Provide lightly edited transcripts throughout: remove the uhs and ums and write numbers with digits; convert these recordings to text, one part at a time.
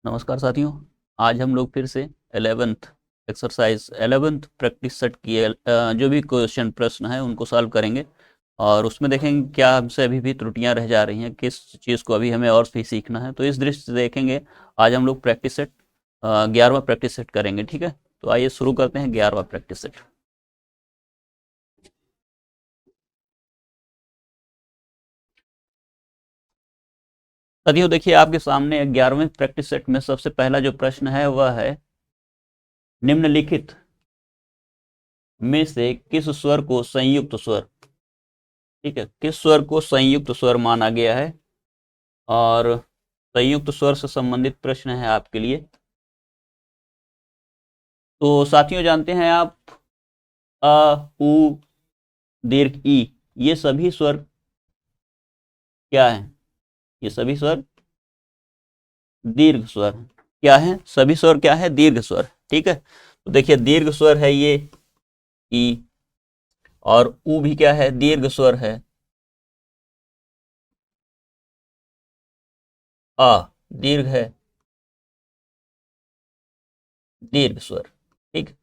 नमस्कार साथियों। आज हम लोग फिर से 11th exercise 11th practice set की जो भी क्वेश्चन प्रश्न है उनको सॉल्व करेंगे और उसमें देखेंगे क्या हमसे अभी भी त्रुटियां रह जा रही हैं, किस चीज़ को अभी हमें और भी सीखना है। तो इस दृष्टि से देखेंगे आज हम लोग प्रैक्टिस सेट 11वां प्रैक्टिस सेट करेंगे। ठीक है, तो आइए शुरू करते हैं 11वां प्रैक्टिस सेट। साथियों देखिए, आपके सामने 11वें प्रैक्टिस सेट में सबसे पहला जो प्रश्न है वह है निम्नलिखित में से किस स्वर को संयुक्त स्वर, ठीक है, किस स्वर को संयुक्त स्वर माना गया है। और संयुक्त स्वर से संबंधित प्रश्न है आपके लिए। तो साथियों जानते हैं आप अ, उ, दीर्घ ई, ये सभी स्वर क्या हैं? ये सभी स्वर दीर्घ स्वर हैं। क्या है? सभी स्वर क्या है? दीर्घ स्वर। ठीक है, तो देखिए दीर्घ स्वर है ये ई, और उ भी क्या है? दीर्घ स्वर है। अ दीर्घ है, दीर्घ स्वर। ठीक,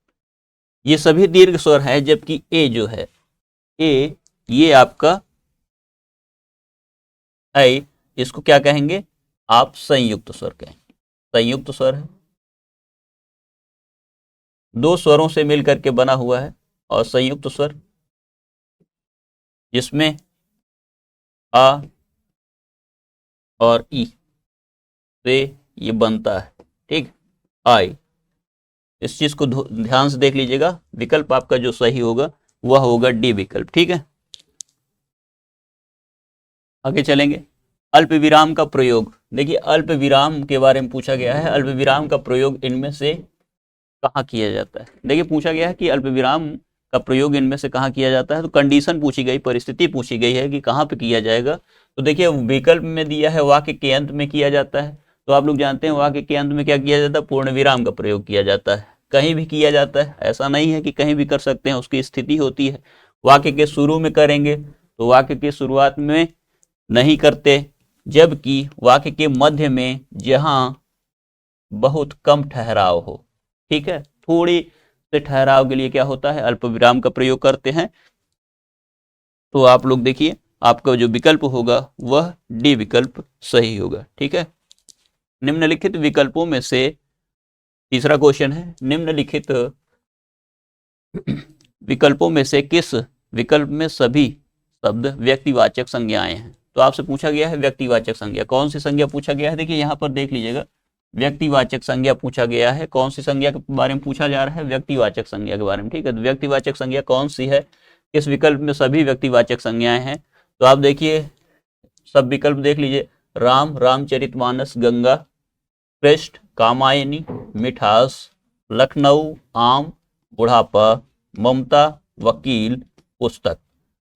ये सभी दीर्घ स्वर है, जबकि ए जो है, ए ये आपका ऐ, इसको क्या कहेंगे आप? संयुक्त स्वर कहेंगे। संयुक्त स्वर है, दो स्वरों से मिलकर के बना हुआ है। और संयुक्त स्वर जिसमें आ और ई से ये बनता है। ठीक, आई, इस चीज को ध्यान से देख लीजिएगा। विकल्प आपका जो सही होगा वह होगा डी विकल्प। ठीक है, आगे चलेंगे। अल्प विराम का प्रयोग। देखिए अल्प विराम के बारे में पूछा गया है। अल्प विराम का प्रयोग इनमें से कहाँ किया जाता है? देखिए पूछा गया है कि अल्प विराम का प्रयोग इनमें से कहाँ किया जाता है। तो कंडीशन पूछी गई, परिस्थिति पूछी गई है कि कहाँ पे किया जाएगा। तो देखिए विकल्प में दिया है वाक्य के अंत में किया जाता है। तो आप लोग जानते हैं वाक्य के अंत में क्या किया जाता है? पूर्ण विराम का प्रयोग किया जाता है। कहीं भी किया जाता है, ऐसा नहीं है कि कहीं भी कर सकते हैं, उसकी स्थिति होती है। वाक्य के शुरू में करेंगे तो वाक्य की शुरुआत में नहीं करते, जबकि वाक्य के मध्य में जहां बहुत कम ठहराव हो, ठीक है, थोड़ी से ठहराव के लिए क्या होता है? अल्प विराम का प्रयोग करते हैं। तो आप लोग देखिए आपका जो विकल्प होगा वह डी विकल्प सही होगा। ठीक है, निम्नलिखित विकल्पों में से तीसरा क्वेश्चन है, निम्नलिखित विकल्पों में से किस विकल्प में सभी शब्द व्यक्तिवाचक संज्ञाएं हैं? तो आपसे पूछा गया है व्यक्तिवाचक संज्ञा। कौन सी संज्ञा पूछा गया है? देखिए यहाँ पर देख लीजिएगा, व्यक्तिवाचक संज्ञा पूछा गया है। कौन सी संज्ञा के बारे में पूछा जा रहा है? व्यक्तिवाचक संज्ञा के बारे में। ठीक है, तो व्यक्तिवाचक संज्ञा कौन सी है? किस विकल्प में सभी व्यक्तिवाचक संज्ञाएं हैं? तो आप देखिए सब विकल्प देख लीजिए। राम, रामचरितमानस, गंगा, कृष्ण, कामायनी, मिठास, लखनऊ, आम, बुढ़ापा, ममता, वकील, पुस्तक।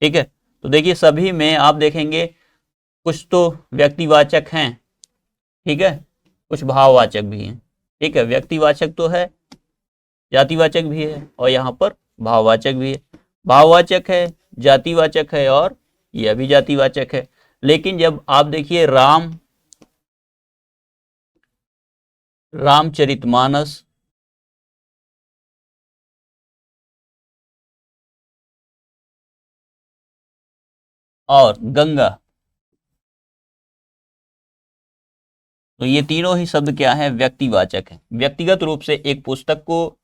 ठीक है, तो देखिए सभी में आप देखेंगे कुछ तो व्यक्तिवाचक हैं, ठीक है, कुछ भाववाचक भी हैं। ठीक है, व्यक्तिवाचक तो है, जातिवाचक भी है, और यहाँ पर भाववाचक भी है। भाववाचक है, जातिवाचक है, और यह भी जातिवाचक है। लेकिन जब आप देखिए रामचरितमानस और गंगा, तो ये तीनों ही शब्द क्या है? व्यक्तिवाचक है। व्यक्तिगत रूप से एक पुस्तक को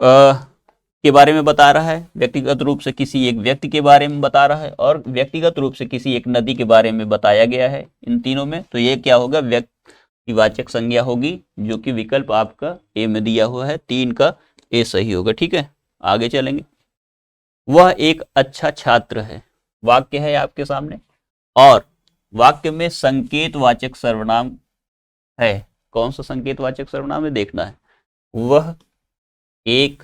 के बारे में बता रहा है, व्यक्तिगत रूप से किसी एक व्यक्ति के बारे में बता रहा है, और व्यक्तिगत रूप से किसी एक नदी के बारे में बताया गया है। इन तीनों में तो ये क्या होगा? व्यक्तिवाचक संज्ञा होगी, जो कि विकल्प आपका ए में दिया हुआ है। 3 का ए सही होगा। ठीक है, आगे चलेंगे। वह एक अच्छा छात्र है, वाक्य है आपके सामने, और वाक्य में संकेतवाचक सर्वनाम है। कौन सा संकेतवाचक सर्वनाम है देखना है। वह एक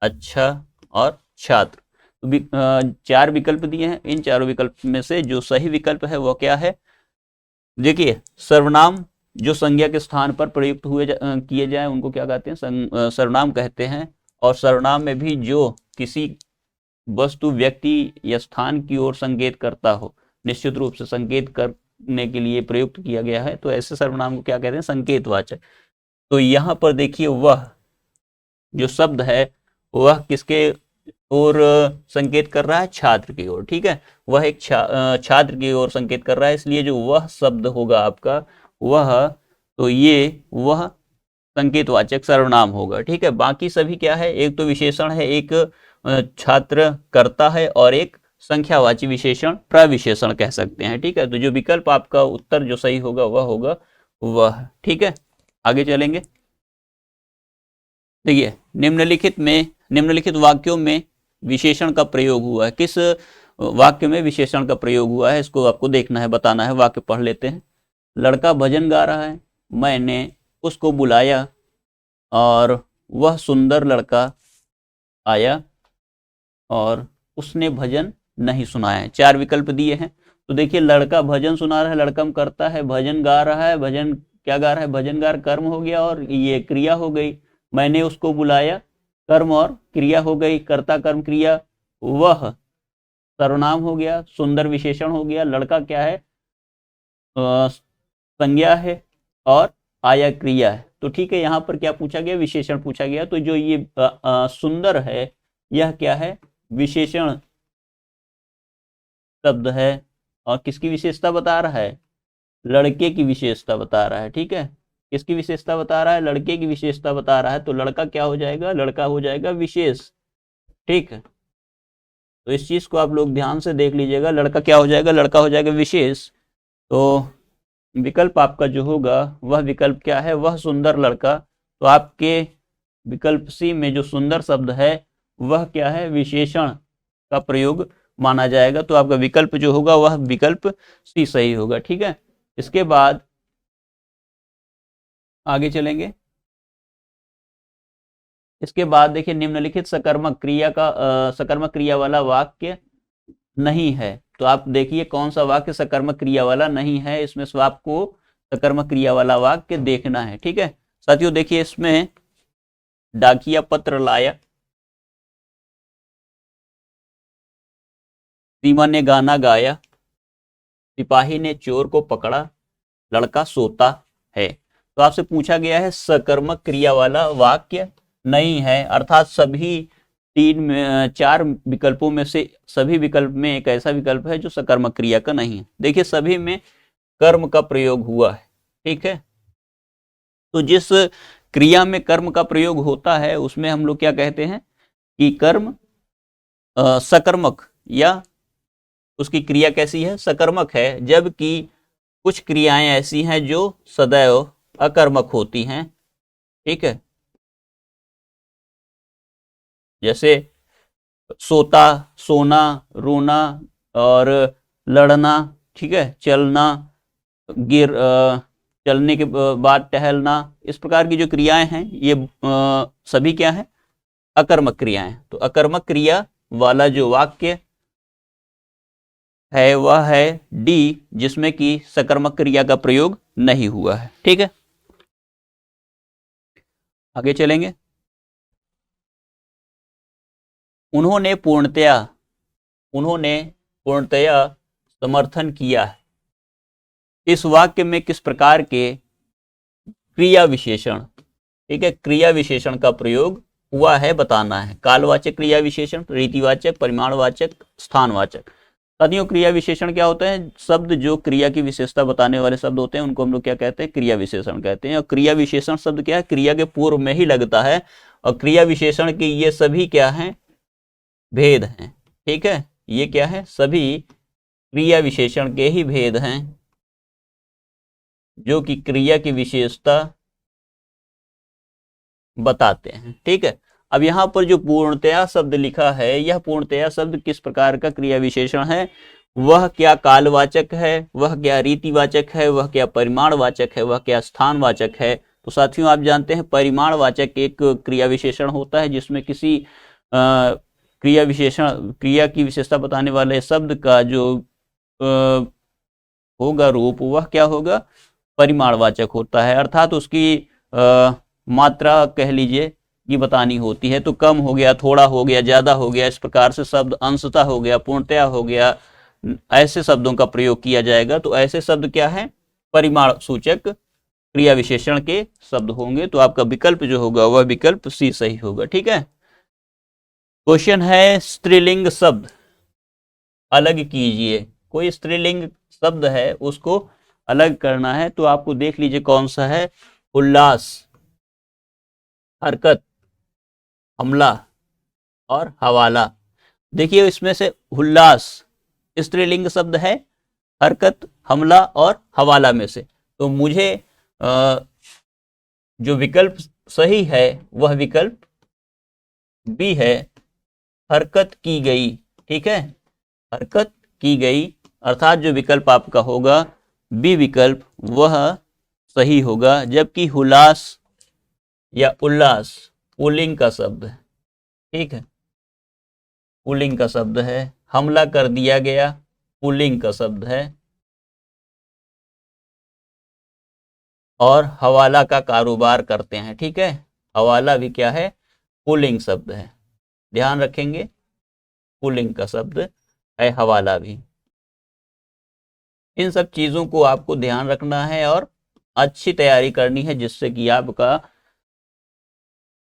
अच्छा और छात्र। तो 4 विकल्प दिए हैं। इन चारों विकल्प में से जो सही विकल्प है वह क्या है? देखिए सर्वनाम जो संज्ञा के स्थान पर प्रयुक्त किए जाए उनको क्या कहते हैं? सर्वनाम कहते हैं। और सर्वनाम में भी जो किसी वस्तु, व्यक्ति या स्थान की ओर संकेत करता हो, निश्चित रूप से संकेत बताने के लिए प्रयुक्त किया गया है, तो ऐसे सर्वनाम को क्या कहते हैं? संकेतवाचक। तो यहाँ पर देखिए वह जो शब्द है वह किसके ओर संकेत कर रहा है? छात्र की ओर। ठीक है, वह एक छात्र की ओर संकेत कर रहा है, इसलिए जो वह शब्द होगा आपका वह, तो ये वह संकेतवाचक सर्वनाम होगा। ठीक है, बाकी सभी क्या है? एक तो विशेषण है, एक छात्र कर्ता है, और एक संख्यावाची विशेषण प्रविशेषण कह सकते हैं। ठीक है, तो जो विकल्प आपका उत्तर जो सही होगा वह होगा वह। ठीक है, आगे चलेंगे। देखिए निम्नलिखित वाक्यों में विशेषण का प्रयोग हुआ है। किस वाक्य में विशेषण का प्रयोग हुआ है इसको आपको देखना है, बताना है। वाक्य पढ़ लेते हैं। लड़का भजन गा रहा है, मैंने उसको बुलाया और वह सुंदर लड़का आया और उसने भजन नहीं सुनाया। 4 विकल्प दिए हैं। तो देखिए लड़का भजन सुना रहा है, लड़कम करता है, भजन गा रहा है, भजन क्या गा रहा है? भजनगार कर्म हो गया और ये क्रिया हो गई। मैंने उसको बुलाया कर्म और क्रिया हो गई, कर्ता कर्म क्रिया। वह सर्वनाम हो गया, सुंदर विशेषण हो गया, लड़का क्या है? संज्ञा है, और आया क्रिया है। तो ठीक है, यहाँ पर क्या पूछा गया? विशेषण पूछा गया। तो जो ये सुंदर है यह क्या है? विशेषण शब्द है, और किसकी विशेषता बता रहा है? लड़के की विशेषता बता रहा है। ठीक है, किसकी विशेषता बता रहा है? लड़के की विशेषता बता रहा है। तो लड़का क्या हो जाएगा? लड़का हो जाएगा विशेष। ठीक है, तो इस चीज को आप लोग ध्यान से देख लीजिएगा। लड़का क्या हो जाएगा? लड़का हो जाएगा विशेष। तो विकल्प आपका जो होगा वह विकल्प क्या है? वह सुंदर लड़का। तो आपके विकल्प सी में जो सुंदर शब्द है वह क्या है? विशेषण का प्रयोग माना जाएगा। तो आपका विकल्प जो होगा वह विकल्प सी सही होगा। ठीक है, इसके बाद आगे चलेंगे। इसके बाद देखिए निम्नलिखित सकर्मक क्रिया वाला वाक्य नहीं है। तो आप देखिए कौन सा वाक्य सकर्मक क्रिया वाला नहीं है, इसमें से आपको सकर्मक क्रिया वाला वाक्य देखना है। ठीक है साथियों, देखिए इसमें डाकिया पत्र लाया, सीमा ने गाना गाया, सिपाही ने चोर को पकड़ा, लड़का सोता है। तो आपसे पूछा गया है सकर्मक क्रिया वाला वाक्य नहीं है, अर्थात सभी 4 विकल्पों में से सभी विकल्प में एक ऐसा विकल्प है जो सकर्मक क्रिया का नहीं है। देखिए सभी में कर्म का प्रयोग हुआ है। ठीक है, तो जिस क्रिया में कर्म का प्रयोग होता है उसमें हम लोग क्या कहते हैं कि कर्म सकर्मक, या उसकी क्रिया कैसी है? सकर्मक है। जबकि कुछ क्रियाएं ऐसी हैं जो सदैव अकर्मक होती हैं। ठीक है, जैसे सोता, सोना, रोना और लड़ना। ठीक है, चलना, चलने के बाद टहलना, इस प्रकार की जो क्रियाएं हैं ये सभी क्या है? अकर्मक क्रियाएं। तो अकर्मक क्रिया वाला जो वाक्य है वह है डी, जिसमें कि सकर्मक क्रिया का प्रयोग नहीं हुआ है। ठीक है, आगे चलेंगे। उन्होंने पूर्णतया समर्थन किया है। इस वाक्य में किस प्रकार के क्रिया विशेषण, ठीक है, क्रिया विशेषण का प्रयोग हुआ है बताना है। कालवाचक क्रिया विशेषण, रीतिवाचक, परिमाणवाचक, स्थानवाचक। साथियों क्रिया विशेषण क्या होता है? शब्द जो क्रिया की विशेषता बताने वाले शब्द होते हैं उनको हम लोग क्या कहते हैं? क्रिया विशेषण कहते हैं। और क्रिया विशेषण शब्द क्या है? क्रिया के पूर्व में ही लगता है, और क्रिया विशेषण की ये सभी क्या है? भेद हैं। ठीक है, ये क्या है? सभी क्रिया विशेषण के ही भेद हैं जो कि क्रिया की विशेषता बताते हैं। ठीक है, अब यहाँ पर जो पूर्णतया शब्द लिखा है, यह पूर्णतया शब्द किस प्रकार का क्रिया विशेषण है? वह क्या कालवाचक है, वह क्या रीतिवाचक है, वह क्या परिमाणवाचक है, वह क्या स्थानवाचक है? तो साथियों आप जानते हैं परिमाणवाचक एक क्रिया विशेषण होता है जिसमें किसी क्रिया की विशेषता बताने वाले शब्द का जो होगा रूप वह क्या होगा? परिमाणवाचक होता है, अर्थात उसकी मात्रा कह लीजिए ये बतानी होती है। तो कम हो गया, थोड़ा हो गया, ज्यादा हो गया, इस प्रकार से शब्द अंशतः हो गया, पूर्णतया हो गया, ऐसे शब्दों का प्रयोग किया जाएगा। तो ऐसे शब्द क्या है, परिमाण सूचक क्रिया विशेषण के शब्द होंगे। तो आपका विकल्प जो होगा वह विकल्प सी सही होगा। ठीक है। क्वेश्चन है स्त्रीलिंग शब्द अलग कीजिए। कोई स्त्रीलिंग शब्द है उसको अलग करना है, तो आपको देख लीजिए कौन सा है। उल्लास, हरकत, हमला और हवाला। देखिए इसमें से उल्लास स्त्रीलिंग शब्द है, हरकत, हमला और हवाला में से तो मुझे जो विकल्प सही है वह विकल्प बी है, हरकत की गई। ठीक है, हरकत की गई, अर्थात जो विकल्प आपका होगा बी विकल्प वह सही होगा। जबकि हुलास या उल्लास पुल्लिंग का शब्द है। ठीक है, पुल्लिंग का शब्द है। हमला कर दिया गया पुल्लिंग का शब्द है। और हवाला का कारोबार करते हैं। ठीक है, हवाला भी क्या है, पुल्लिंग शब्द है। ध्यान रखेंगे, पुल्लिंग का शब्द है हवाला भी। इन सब चीजों को आपको ध्यान रखना है और अच्छी तैयारी करनी है जिससे कि आपका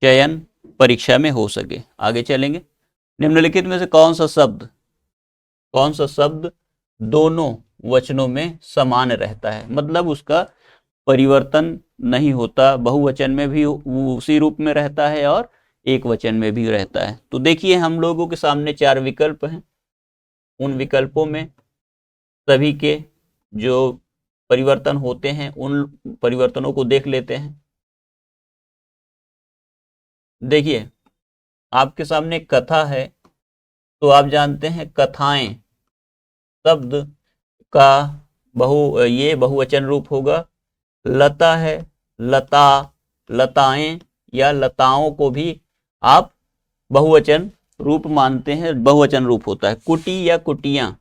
चयन परीक्षा में हो सके। आगे चलेंगे। निम्नलिखित में से कौन सा शब्द दोनों वचनों में समान रहता है, मतलब उसका परिवर्तन नहीं होता, बहुवचन में भी उसी रूप में रहता है और एक वचन में भी रहता है। तो देखिए हम लोगों के सामने 4 विकल्प हैं। उन विकल्पों में सभी के जो परिवर्तन होते हैं उन परिवर्तनों को देख लेते हैं। देखिए आपके सामने कथा है, तो आप जानते हैं कथाएं शब्द का ये बहुवचन रूप होगा। लता है, लता, लताएं या लताओं को भी आप बहुवचन रूप मानते हैं, बहुवचन रूप होता है। कुटी या कुटियां,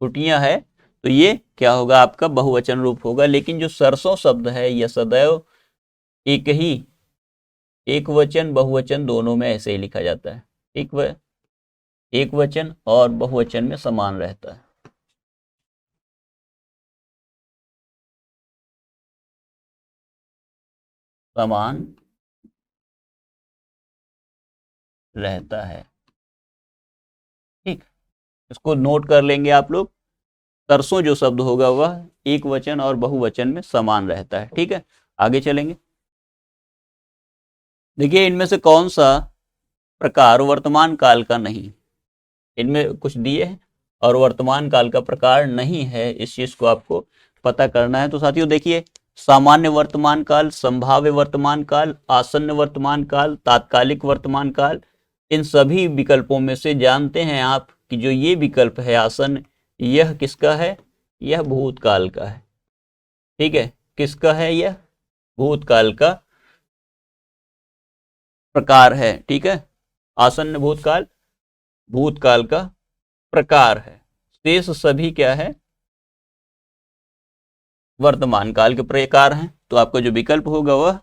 कुटियां है तो ये क्या होगा, आपका बहुवचन रूप होगा। लेकिन जो सरसों शब्द है यह सदैव एक वचन बहुवचन दोनों में ऐसे ही लिखा जाता है। एक वचन और बहुवचन में समान रहता है। समान रहता है। ठीक, इसको नोट कर लेंगे आप लोग। सरसों जो शब्द होगा वह एक वचन और बहुवचन में समान रहता है। ठीक है, आगे चलेंगे। देखिए इनमें से कौन सा प्रकार वर्तमान काल का नहीं, इनमें कुछ दिए हैं और वर्तमान काल का प्रकार नहीं है, इस चीज को आपको पता करना है। तो साथियों देखिए, सामान्य वर्तमान काल, संभाव्य वर्तमान काल, आसन्न वर्तमान काल, तात्कालिक वर्तमान काल, इन सभी विकल्पों में से जानते हैं आप कि जो ये विकल्प है आसन्न, यह किसका है, यह भूतकाल का है। ठीक है, किसका है, यह भूतकाल का प्रकार है। ठीक है, आसन्न भूतकाल भूतकाल का प्रकार है। शेष सभी क्या है, वर्तमान काल के प्रकार हैं। तो आपका जो विकल्प होगा वह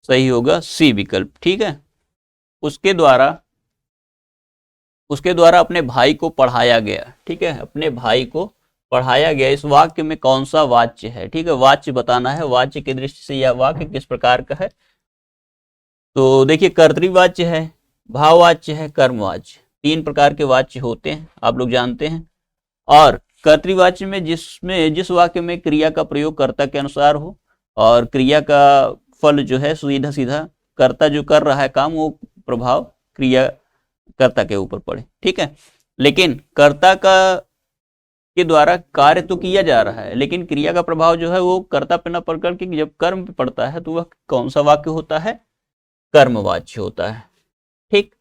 सही होगा, सी विकल्प। ठीक है, उसके द्वारा अपने भाई को पढ़ाया गया। ठीक है, अपने भाई को पढ़ाया गया, इस वाक्य में कौन सा वाच्य है। ठीक है, वाच्य बताना है, वाच्य की दृष्टि से यह वाक्य किस प्रकार का है। तो देखिए कर्तृवाच्य है, भाववाच्य है, कर्मवाच्य, 3 प्रकार के वाच्य होते हैं, आप लोग जानते हैं। और कर्तृवाच्य में जिस वाक्य में क्रिया का प्रयोग कर्ता के अनुसार हो और क्रिया का फल जो है सीधा सीधा कर्ता जो कर रहा है काम, वो प्रभाव क्रिया कर्ता के ऊपर पड़े। ठीक है, लेकिन कर्ता के द्वारा कार्य तो किया जा रहा है, लेकिन क्रिया का प्रभाव जो है वो कर्ता पे न पड़ करके जब कर्म पे पड़ता है तो वह कौन सा वाक्य होता है, कर्मवाच्य होता है। ठीक,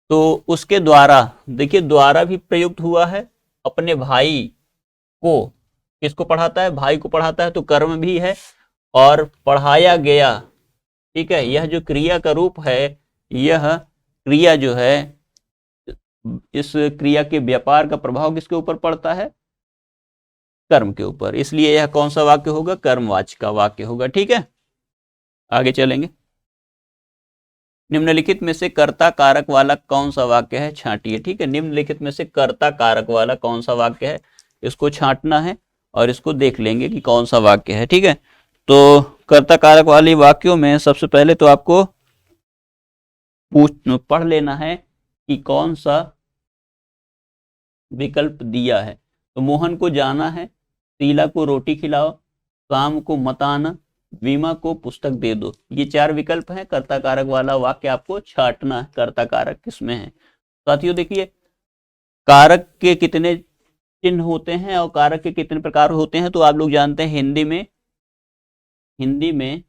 तो उसके द्वारा, देखिए द्वारा भी प्रयुक्त हुआ है, अपने भाई को, किसको पढ़ाता है, भाई को पढ़ाता है, तो कर्म भी है। और पढ़ाया गया, ठीक है, यह जो क्रिया का रूप है, यह क्रिया जो है, इस क्रिया के व्यापार का प्रभाव किसके ऊपर पड़ता है, कर्म के ऊपर, इसलिए यह कौन सा वाक्य होगा, कर्मवाच्य का वाक्य होगा। ठीक है, आगे चलेंगे। निम्नलिखित में से कर्ता कारक वाला कौन सा वाक्य है, छांटिए। ठीक है, निम्नलिखित में से कर्ता कारक वाला कौन सा वाक्य है, इसको छांटना है और इसको देख लेंगे कि कौन सा वाक्य है। ठीक है, तो कर्ता कारक वाले वाक्यों में सबसे पहले तो आपको पढ़ लेना है कि कौन सा विकल्प दिया है। तो मोहन को जाना है, शीला को रोटी खिलाओ, शाम को मत आना, वीमा को पुस्तक दे दो। ये 4 विकल्प हैं। कर्ता कारक वाला वाक्य आपको छांटना है, कर्ता कारक किसमें है। साथियों देखिए, कारक के कितने चिन्ह होते हैं और कारक के कितने प्रकार होते हैं तो आप लोग जानते हैं। हिंदी में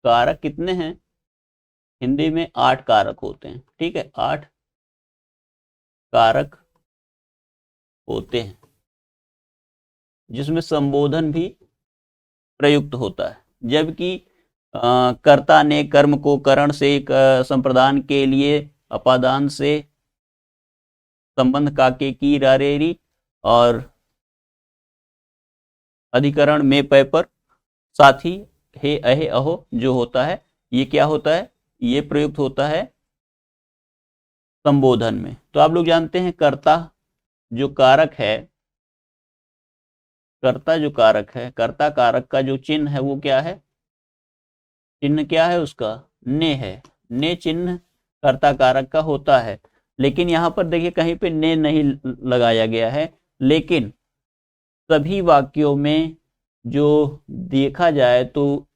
कारक कितने हैं, हिंदी में 8 कारक होते हैं। ठीक है, 8 कारक होते हैं, जिसमें संबोधन भी प्रयुक्त होता है। जबकि कर्ता ने कर्म को करण से संप्रदान के लिए अपादान से संबंध काके की रारेरी और अधिकरण में पै पर साथी हे अहे अहो जो होता है, ये क्या होता है, ये प्रयुक्त होता है संबोधन में। तो आप लोग जानते हैं कर्ता जो कारक है, कर्ता कारक का जो चिन्ह है वो क्या है, चिन्ह क्या है उसका, ने है। ने चिन्ह कर्ता कारक का होता है, लेकिन यहाँ पर देखिए कहीं पे ने नहीं लगाया गया है। लेकिन सभी वाक्यों में जो देखा जाए तो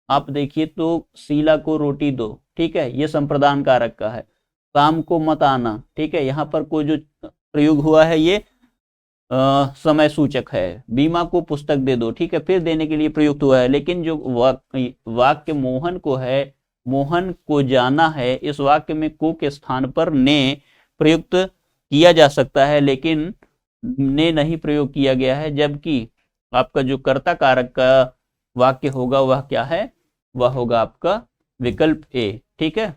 आप देखिए तो शीला को रोटी दो, ठीक है, ये संप्रदान कारक का है। शाम को मत आना, ठीक है, यहाँ पर कोई जो प्रयोग हुआ है ये समय सूचक है। बीमा को पुस्तक दे दो, ठीक है, फिर देने के लिए प्रयुक्त हुआ है। लेकिन जो वाक्य मोहन को है, मोहन को जाना है, इस वाक्य में को के स्थान पर ने प्रयुक्त किया जा सकता है, लेकिन ने नहीं प्रयोग किया गया है। जबकि आपका जो कर्ता कारक का वाक्य होगा वह क्या है, वह होगा आपका विकल्प ए। ठीक है,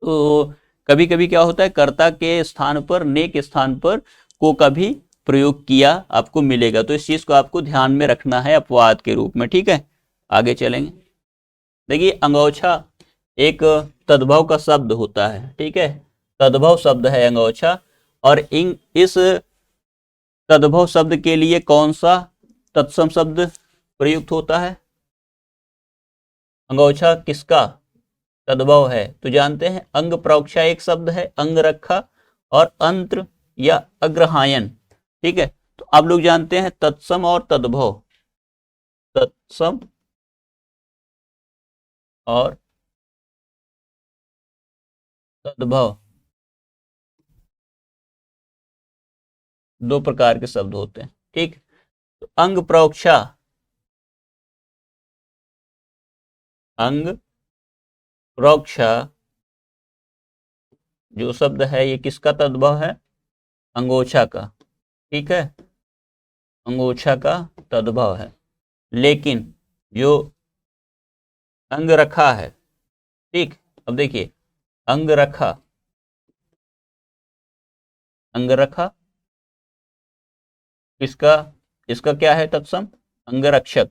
तो कभी कभी क्या होता है, कर्ता के स्थान पर ने के स्थान पर को का भी प्रयोग किया आपको मिलेगा। तो इस चीज को आपको ध्यान में रखना है अपवाद के रूप में। ठीक है, आगे चलेंगे। देखिए, अंगोछा एक तद्भव का शब्द होता है। ठीक है, तद्भव शब्द है अंगोछा, और इस तद्भव शब्द के लिए कौन सा तत्सम शब्द प्रयुक्त होता है, अंगोछा किसका तद्भव है, तो जानते हैं अंग प्रोक्षा एक शब्द है, अंग रखा और अंत्र या अग्रहायन। ठीक है, तो आप लोग जानते हैं तत्सम और तद्भव, तत्सम और तद्भव 2 प्रकार के शब्द होते हैं। ठीक, तो अंग प्रोक्षा, अंग प्रोक्षा जो शब्द है ये किसका तद्भव है, अंगोछा का। ठीक है, अंगोछा का तद्भव है। लेकिन जो अंग रखा है, ठीक, अब देखिए अंग रखा, अंग रखा इसका इसका क्या है तत्सम, अंग रक्षक।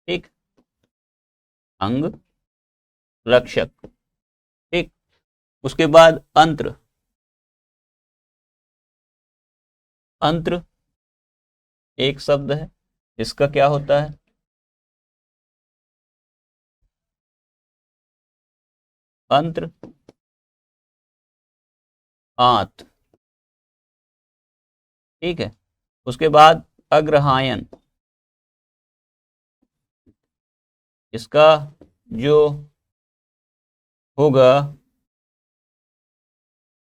ठीक, अंग रक्षक। ठीक, उसके बाद अंत्र, अंत्र एक शब्द है, इसका क्या होता है, अंत्र आंत। ठीक है, उसके बाद अग्रहायन, इसका जो होगा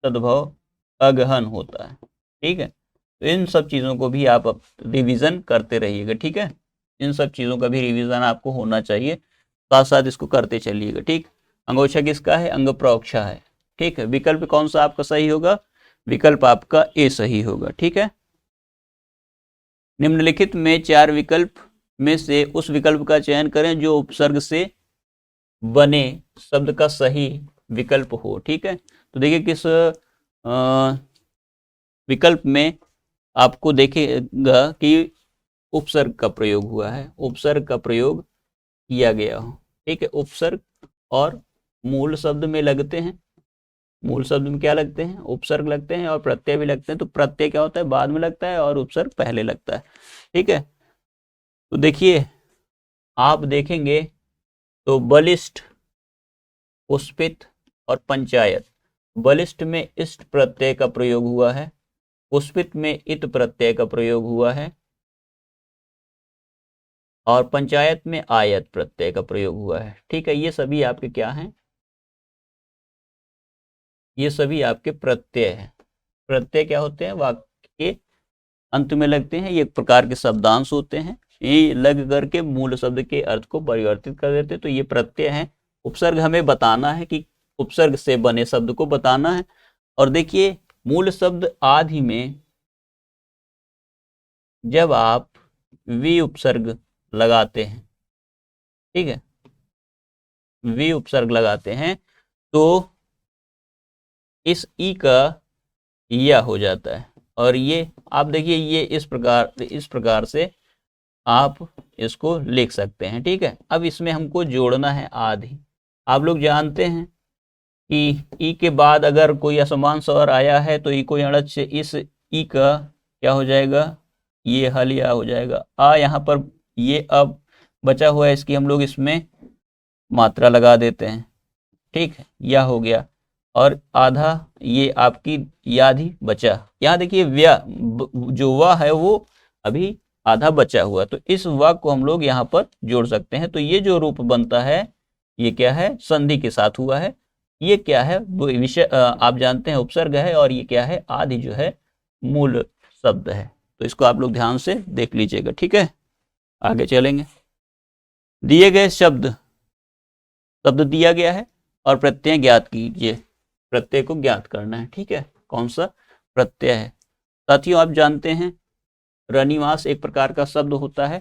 तद्भव अगहन होता है। ठीक है, तो इन सब चीजों को भी आप रिवीजन करते रहिएगा। ठीक है, इन सब चीजों का भी रिवीजन आपको होना चाहिए, साथ साथ इसको करते चलिएगा। ठीक, अंगोछा किसका है, अंग प्रोक्षा है। ठीक है, विकल्प कौन सा आपका सही होगा, विकल्प आपका ए सही होगा। ठीक है, निम्नलिखित में 4 विकल्प में से उस विकल्प का चयन करें जो उपसर्ग से बने शब्द का सही विकल्प हो। ठीक है, तो देखिए किस विकल्प में आपको देखेगा कि उपसर्ग का प्रयोग हुआ है, उपसर्ग का प्रयोग किया गया हो। ठीक है, उपसर्ग और मूल शब्द में लगते हैं। मूल शब्द में क्या लगते हैं? उपसर्ग लगते हैं और प्रत्यय भी लगते हैं। तो प्रत्यय क्या होता है? बाद में लगता है और उपसर्ग पहले लगता है। ठीक है, तो देखिए आप देखेंगे तो बलिष्ठ, पुष्पित और पंचायत। बलिष्ठ में इष्ट प्रत्यय का प्रयोग हुआ है, पुष्पित में इत प्रत्यय का प्रयोग हुआ है और पंचायत में आयत प्रत्यय का प्रयोग हुआ है। ठीक है, ये सभी आपके क्या हैं? ये सभी आपके प्रत्यय हैं। प्रत्यय क्या होते हैं? वाक्य के अंत में लगते हैं। ये एक प्रकार के शब्दांश होते हैं, ये लग करके मूल शब्द के अर्थ को परिवर्तित कर देते हैं। तो ये प्रत्यय हैं। उपसर्ग हमें बताना है कि उपसर्ग से बने शब्द को बताना है। और देखिए मूल शब्द आदि में जब आप वी उपसर्ग लगाते हैं, ठीक है, वी उपसर्ग लगाते हैं तो इस ई का या हो जाता है। और ये आप देखिए ये इस प्रकार से आप इसको लिख सकते हैं। ठीक है, अब इसमें हमको जोड़ना है आदि। आप लोग जानते हैं कि ई के बाद अगर कोई असमान स्वर आया है तो ई को अड़च से इस ई का क्या हो जाएगा? ये हलिया हो जाएगा। आ यहाँ पर ये अब बचा हुआ है, इसकी हम लोग इसमें मात्रा लगा देते हैं। ठीक है, यह हो गया और आधा ये आपकी याद बचा। यहाँ देखिए व्या जो वा है वो अभी आधा बचा हुआ, तो इस वाक को हम लोग यहाँ पर जोड़ सकते हैं। तो ये जो रूप बनता है ये क्या है? संधि के साथ हुआ है। ये क्या है? विषय आप जानते हैं उपसर्ग है और ये क्या है? आदि जो है मूल शब्द है। तो इसको आप लोग ध्यान से देख लीजिएगा। ठीक है, आगे चलेंगे। दिए गए शब्द दिया गया है और प्रत्यय ज्ञात कीजिए। प्रत्यय को ज्ञात करना है। ठीक है, कौन सा प्रत्यय है? साथियों आप जानते हैं रनिवास एक प्रकार का शब्द होता है।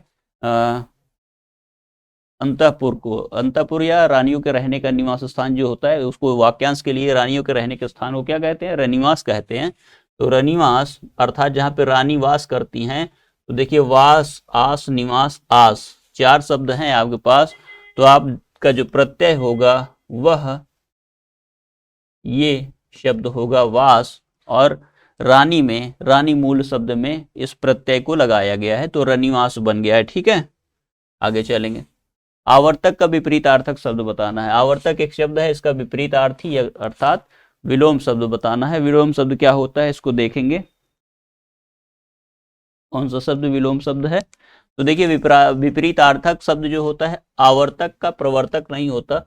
अंतपुर या रानियों के रहने का निवास स्थान जो होता है, उसको वाक्यांश के लिए रानियों के रहने के स्थान को क्या कहते हैं? रनिवास कहते हैं। तो रनिवास अर्थात जहाँ पे रानी वास करती हैं। तो देखिए वास, आस, निवास, आस, चार शब्द हैं आपके पास। तो आपका जो प्रत्यय होगा वह ये शब्द होगा वास, और रानी में, रानी मूल शब्द में इस प्रत्यय को लगाया गया है, तो रनिवास बन गया है। ठीक है, आगे चलेंगे। आवर्तक का विपरीतार्थक शब्द बताना है। आवर्तक एक शब्द है, इसका विपरीतार्थी अर्थात विलोम शब्द बताना है। विलोम शब्द क्या होता है इसको देखेंगे। कौन सा शब्द विलोम शब्द है? तो देखिए विपरीतार्थक शब्द जो होता है आवर्तक का प्रवर्तक नहीं होता,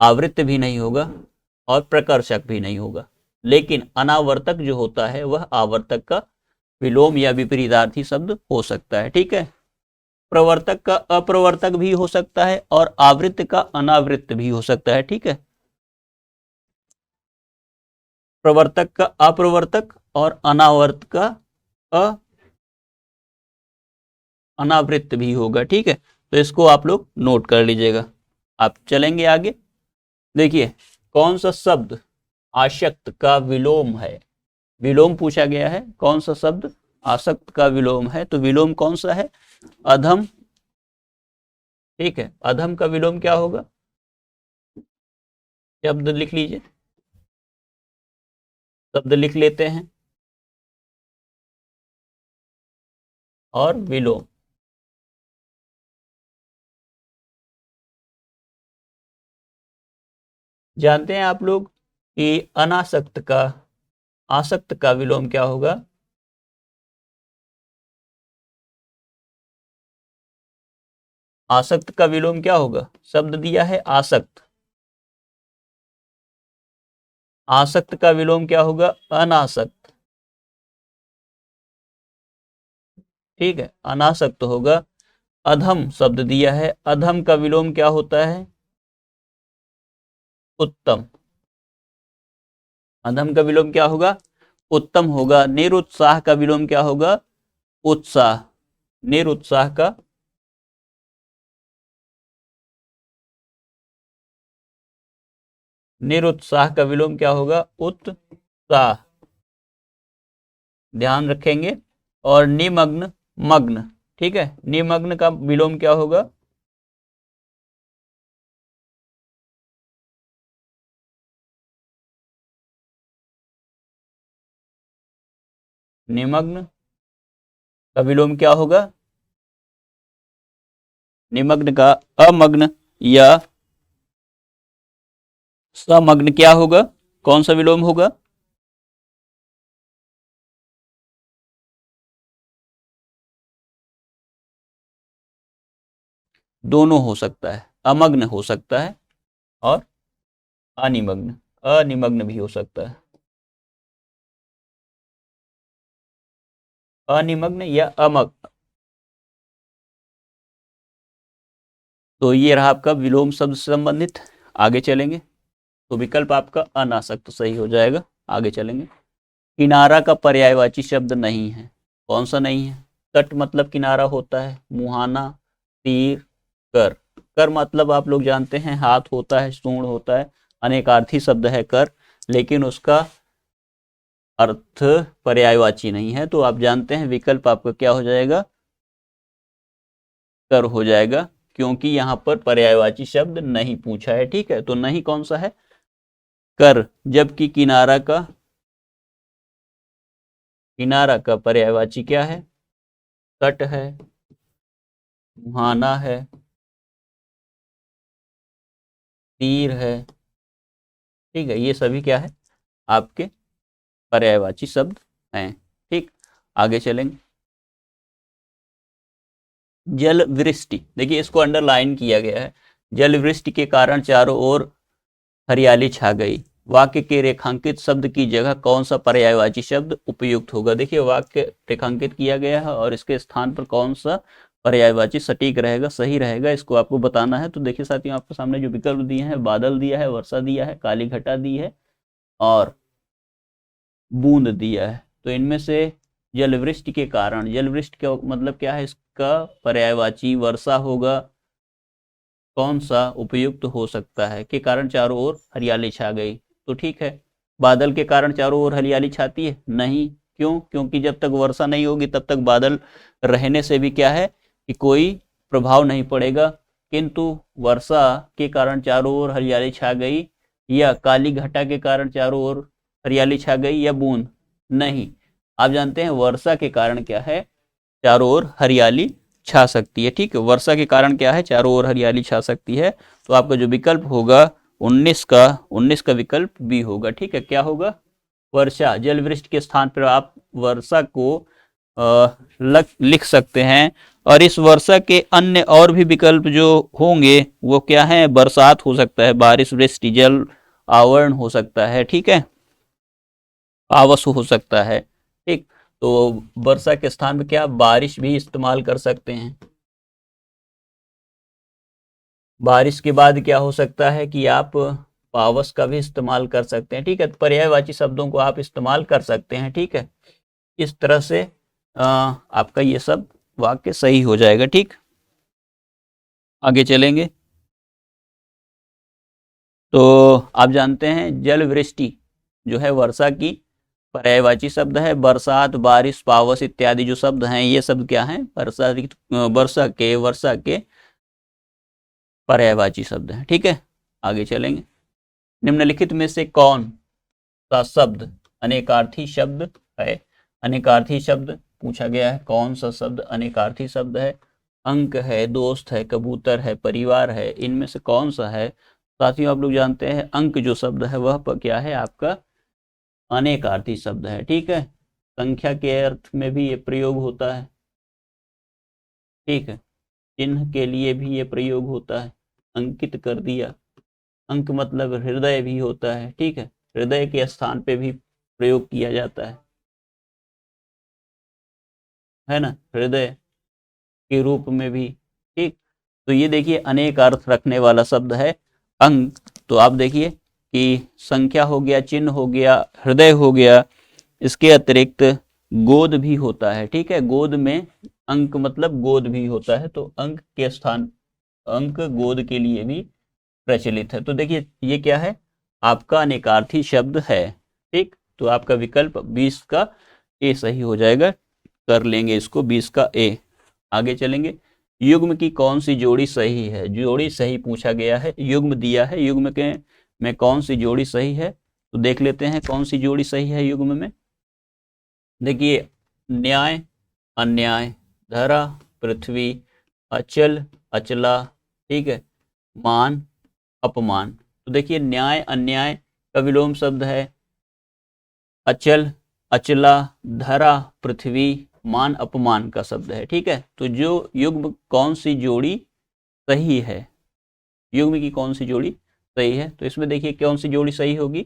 आवृत्त भी नहीं होगा और प्रकर्षक भी नहीं होगा। लेकिन अनावर्तक जो होता है वह आवर्तक का विलोम या विपरीतार्थी शब्द हो सकता है। ठीक है, प्रवर्तक का अप्रवर्तक भी हो सकता है और आवृत्त का अनावृत्त भी हो सकता है। ठीक है, प्रवर्तक का अप्रवर्तक और अनावर्त का अनावृत्त भी होगा। ठीक है, तो इसको आप लोग नोट कर लीजिएगा। आप चलेंगे आगे। देखिए कौन सा शब्द आशक्त का विलोम है? विलोम पूछा गया है, कौन सा शब्द आसक्त का विलोम है? तो विलोम कौन सा है? अधम। ठीक है, अधम का विलोम क्या होगा? शब्द लिख लीजिए, शब्द लिख लेते हैं और विलोम। जानते हैं आप लोग कि अनासक्त का, आसक्त का विलोम क्या होगा? आसक्त का विलोम क्या होगा? शब्द दिया है आसक्त, आसक्त का विलोम क्या होगा? अनासक्त। ठीक है, अनासक्त होगा। अधम शब्द दिया है, अधम का विलोम क्या होता है? उत्तम। अधम का विलोम क्या होगा? उत्तम होगा। निरुत्साह का विलोम क्या होगा? उत्साह। निरुत्साह का निरुत्साह का विलोम क्या होगा? उत्साह। ध्यान रखेंगे। और निमग्न, मग्न। ठीक है, निमग्न का विलोम क्या होगा? निमग्न का विलोम क्या होगा? निमग्न का अमग्न या समग्न क्या होगा? कौन सा विलोम होगा? दोनों हो सकता है, अमग्न हो सकता है और अनिमग्न, अनिमग्न भी हो सकता है। अनिमग्न या अमग्न, तो ये रहा आपका विलोम शब्द से संबंधित। आगे चलेंगे तो विकल्प आपका अनासक्त सही हो जाएगा। आगे चलेंगे। किनारा का पर्यायवाची शब्द नहीं है, कौन सा नहीं है? तट मतलब किनारा होता है, मुहाना, तीर, कर। कर मतलब आप लोग जानते हैं हाथ होता है, सूंड होता है, अनेकार्थी शब्द है कर, लेकिन उसका अर्थ पर्यायवाची नहीं है। तो आप जानते हैं विकल्प आपका क्या हो जाएगा? कर हो जाएगा, क्योंकि यहां पर पर्यायवाची शब्द नहीं पूछा है। ठीक है, तो नहीं कौन सा है? कर। जबकि किनारा का पर्यायवाची क्या है? तट है, मुहाना है, तीर है। ठीक है, ये सभी क्या है? आपके पर्यायवाची शब्द हैं। ठीक, आगे चलेंगे। जल वृष्टि, देखिए इसको अंडरलाइन किया गया है। जल वृष्टि के कारण चारों ओर हरियाली छा गई। वाक्य के रेखांकित शब्द की जगह कौन सा पर्यायवाची शब्द उपयुक्त होगा? देखिए वाक्य रेखांकित किया गया है और इसके स्थान पर कौन सा पर्यायवाची सटीक रहेगा, सही रहेगा, इसको आपको बताना है। तो देखिए साथियों, आपके सामने जो विकल्प दिए हैं, बादल दिया है, वर्षा दिया है, काली घटा दी है और बूंद दिया है। तो इनमें से जलवृष्टि के कारण, जलवृष्टि का मतलब क्या है? इसका पर्यायवाची वर्षा होगा। कौन सा उपयुक्त हो सकता है? के कारण चारों ओर हरियाली छा गई, तो ठीक है। बादल के कारण चारों ओर हरियाली छाती है? नहीं। क्यों? क्योंकि जब तक वर्षा नहीं होगी तब तक बादल रहने से भी क्या है कि कोई प्रभाव नहीं पड़ेगा। किंतु वर्षा के कारण चारों ओर हरियाली छा गई, या काली घटा के कारण चारों ओर हरियाली छा गई, या बूंद? नहीं। आप जानते हैं वर्षा के कारण क्या है? चारों ओर हरियाली छा सकती है। ठीक है, वर्षा के कारण क्या है? चारों ओर हरियाली छा सकती है। तो आपका जो विकल्प होगा 19 का विकल्प बी होगा। ठीक है, क्या होगा? वर्षा। जलवृष्टि के स्थान पर आप वर्षा को लिख सकते हैं। और इस वर्षा के अन्य और भी विकल्प जो होंगे वो क्या है? बरसात हो सकता है, बारिश, वृष्टि, जल आवरण हो सकता है। ठीक है, आवास हो सकता है। ठीक, तो वर्षा के स्थान में क्या बारिश भी इस्तेमाल कर सकते हैं। बारिश के बाद क्या हो सकता है कि आप पावस का भी इस्तेमाल कर सकते हैं। ठीक है, तो पर्यायवाची शब्दों को आप इस्तेमाल कर सकते हैं। ठीक है, इस तरह से आपका ये सब वाक्य सही हो जाएगा। ठीक, आगे चलेंगे तो आप जानते हैं जल वृष्टि जो है वर्षा की पर्यायवाची शब्द है। बरसात, बारिश, पावस इत्यादि जो शब्द हैं ये शब्द क्या हैं? वर्षा के पर्यायवाची शब्द हैं। ठीक है, आगे चलेंगे। निम्नलिखित में से कौन सा शब्द अनेकार्थी शब्द है? अनेकार्थी शब्द पूछा गया है, कौन सा शब्द अनेकार्थी शब्द है? अंक है, दोस्त है, कबूतर है, परिवार है, इनमें से कौन सा है? साथियों, आप लोग जानते हैं अंक जो शब्द है वह क्या है? आपका अनेकार्थी शब्द है। ठीक है, संख्या के अर्थ में भी ये प्रयोग होता है। ठीक है, चिन्ह के लिए भी ये प्रयोग होता है। अंकित कर दिया, अंक मतलब हृदय भी होता है। ठीक है, हृदय के स्थान पे भी प्रयोग किया जाता है ना, हृदय के रूप में भी। ठीक, तो ये देखिए अनेक अर्थ रखने वाला शब्द है अंक। तो आप देखिए कि संख्या हो गया, चिन्ह हो गया, हृदय हो गया, इसके अतिरिक्त गोद भी होता है। ठीक है, गोद में अंक मतलब गोद भी होता है, तो अंक के स्थान अंक गोद के लिए भी प्रचलित है। तो देखिए ये क्या है? आपका अनेकार्थी शब्द है। ठीक, तो आपका विकल्प 20 का ए सही हो जाएगा। कर लेंगे इसको 20 का ए। आगे चलेंगे। युग्म की कौन सी जोड़ी सही है? जोड़ी सही पूछा गया है, युग्म दिया है, युग्म के में कौन सी जोड़ी सही है? तो देख लेते हैं कौन सी जोड़ी सही है युग्म में। देखिए न्याय अन्याय, धरा पृथ्वी, अचल अचला, ठीक है, मान अपमान। तो देखिए न्याय अन्याय का विलोम शब्द है अचल अचला, धरा पृथ्वी, मान अपमान का शब्द है, ठीक है। तो जो युग्म कौन सी जोड़ी सही है, युग्म की कौन सी जोड़ी सही है, तो इसमें देखिए कौन सी जोड़ी सही होगी।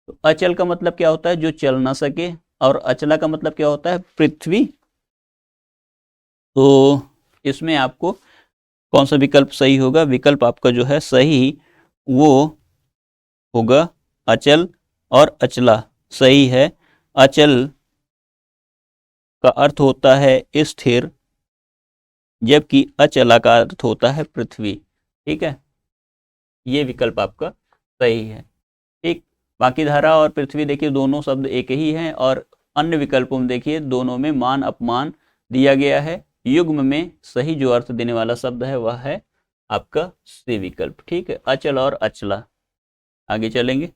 तो अचल का मतलब क्या होता है, जो चल ना सके, और अचला का मतलब क्या होता है, पृथ्वी। तो इसमें आपको कौन सा विकल्प सही होगा, विकल्प आपका जो है सही वो होगा अचल और अचला सही है। अचल का अर्थ होता है स्थिर, जबकि अचला का अर्थ होता है पृथ्वी, ठीक है। ये विकल्प आपका सही है, ठीक। बाकी धारा और पृथ्वी देखिए दोनों शब्द एक ही हैं, और अन्य विकल्पों में देखिए दोनों में मान अपमान दिया गया है। युग्म में सही जो अर्थ देने वाला शब्द है वह है आपका सी विकल्प, ठीक है, अचल और अचला। आगे चलेंगे।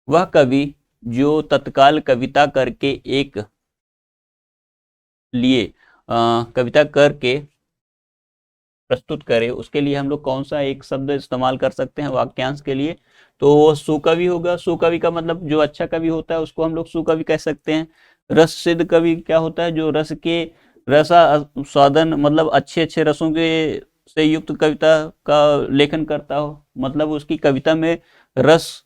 वह कवि जो तत्काल कविता करके एक लिए कविता करके प्रस्तुत करे, उसके लिए हम लोग कौन सा एक शब्द इस्तेमाल कर सकते हैं वाक्यांश के लिए, तो वो सुकवि होगा। सुकवि का मतलब जो अच्छा कवि होता है उसको हम लोग सुकवि कह सकते हैं। रस सिद्ध कवि क्या होता है, जो रस के रसा स्वादन मतलब अच्छे अच्छे रसों के से युक्त कविता का लेखन करता हो, मतलब उसकी कविता में रस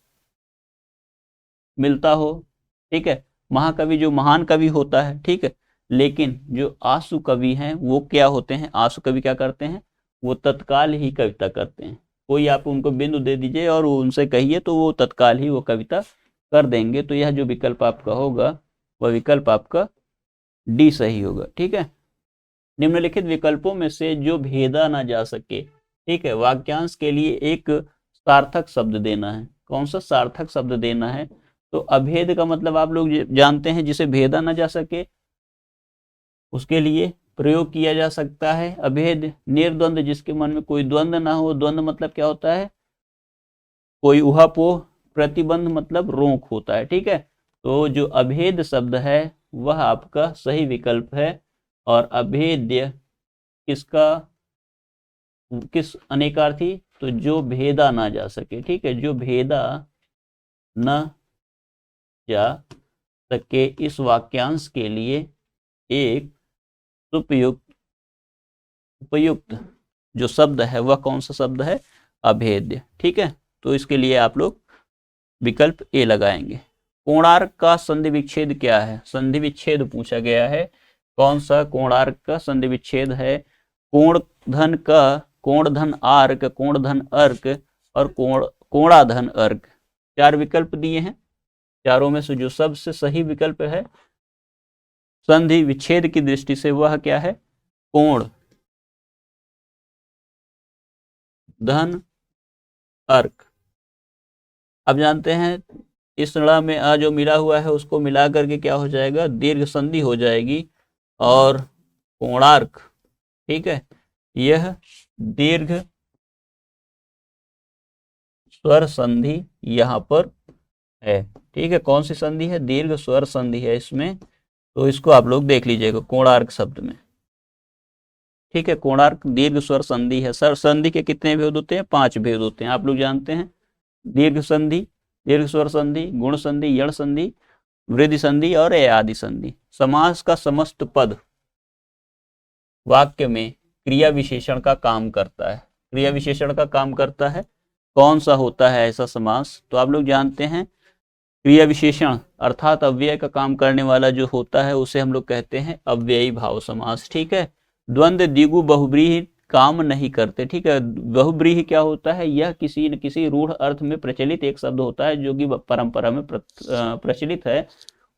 मिलता हो, ठीक है। महाकवि जो महान कवि होता है, ठीक है। लेकिन जो आसु कवि हैं वो क्या होते हैं, आसु कवि क्या करते हैं, वो तत्काल ही कविता करते हैं। कोई आप उनको बिंदु दे दीजिए और उनसे कहिए तो वो तत्काल ही वो कविता कर देंगे। तो यह जो विकल्प आपका होगा वह विकल्प आपका डी सही होगा, ठीक है। निम्नलिखित विकल्पों में से जो भेदा ना जा सके, ठीक है, वाक्यांश के लिए एक सार्थक शब्द देना है। कौन सा सार्थक शब्द देना है, तो अभेद का मतलब आप लोग जानते हैं, जिसे भेदा ना जा सके उसके लिए प्रयोग किया जा सकता है अभेद। निर्द्वंद, जिसके मन में कोई द्वंद ना हो, द्वंद मतलब क्या होता है, कोई उहापोह। प्रतिबंध मतलब रोक होता है, ठीक है। तो जो अभेद शब्द है वह आपका सही विकल्प है। और अभेद्य किसका, किस अनेकार्थी, तो जो भेदा ना जा सके, ठीक है, जो भेदा न जा सके, इस वाक्यांश के लिए एक उपयुक्त जो शब्द है वह कौन सा शब्द है, अभेद्य, ठीक है। तो इसके लिए आप लोग विकल्प ए लगाएंगे। कोणार्क का संधि विच्छेद क्या है, संधि विच्छेद पूछा गया है। कौन सा कोणार्क का संधि विच्छेद है, कोण धन का, कोण धन आर्क, कोण धन अर्क और कोणा धन अर्क। चार विकल्प दिए हैं, चारों में से जो सबसे सही विकल्प है संधि विच्छेद की दृष्टि से वह क्या है, कोण धन अर्क। अब जानते हैं इस ऋण में आ जो मिला हुआ है उसको मिला करके क्या हो जाएगा, दीर्घ संधि हो जाएगी। और कोणार्क, ठीक है, यह दीर्घ स्वर संधि यहाँ पर है, ठीक है। कौन सी संधि है, दीर्घ स्वर संधि है इसमें। तो इसको आप लोग देख लीजिएगा कोणार्क शब्द में, ठीक है। कोणार्क दीर्घ स्वर संधि है। सर संधि के कितने भेद होते हैं, 5 भेद होते हैं, आप लोग जानते हैं। दीर्घ संधि, दीर्घ स्वर संधि, गुण संधि, यण संधि, वृद्धि संधि और आदि संधि। समास का समस्त पद वाक्य में क्रिया विशेषण का काम करता है, क्रिया विशेषण का काम करता है। कौन सा होता है ऐसा समास, तो आप लोग जानते हैं क्रिया विशेषण अर्थात अव्यय का काम करने वाला जो होता है उसे हम लोग कहते हैं अव्ययी भाव समास, ठीक है। द्वंद्व द्विगु बहुब्रीहि काम नहीं करते, ठीक है। बहुब्रीहि क्या होता है, यह किसी न किसी रूढ़ अर्थ में प्रचलित एक शब्द होता है जो कि परंपरा में प्रचलित है,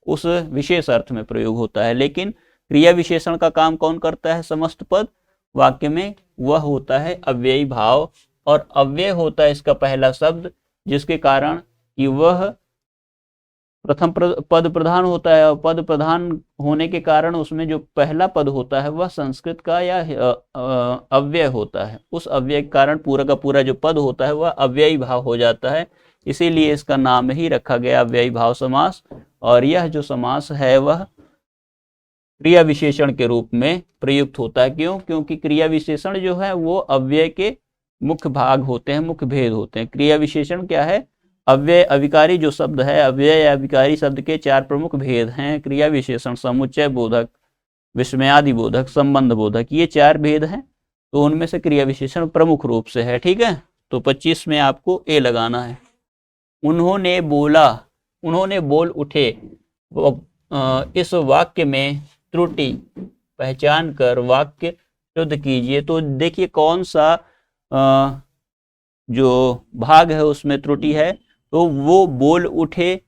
उस विशेष अर्थ में प्रयोग होता है। लेकिन क्रिया विशेषण का काम कौन करता है, समस्त पद वाक्य में, वह होता है अव्ययी भाव। और अव्यय होता है इसका पहला शब्द, जिसके कारण कि वह प्रथम पद प्रधान होता है। और पद प्रधान होने के कारण उसमें जो पहला पद होता है वह संस्कृत का या अव्यय होता है। उस अव्यय के कारण पूरा का पूरा जो पद होता है वह अव्ययी भाव हो जाता है। इसीलिए इसका नाम ही रखा गया अव्ययी भाव समास। और यह जो समास है वह क्रिया विशेषण के रूप में प्रयुक्त होता है। क्यों? क्योंकि क्रिया विशेषण जो है वो अव्यय के मुख्य भाग होते हैं, मुख्य भेद होते हैं। क्रिया विशेषण क्या है? अव्यय अविकारी जो शब्द है, अव्यय या अविकारी शब्द के 4 प्रमुख भेद हैं। क्रिया विशेषण, समुच्चय बोधक, विस्मयादि बोधक, संबंध बोधक, ये 4 भेद हैं। तो उनमें से क्रिया विशेषण प्रमुख रूप से है। ठीक है, तो 25 में आपको ए लगाना है। उन्होंने बोला, उन्होंने बोल उठे, इस वाक्य में त्रुटि पहचान कर वाक्य शुद्ध कीजिए। तो देखिए कौन सा जो भाग है उसमें त्रुटि है। तो वो बोल उठे,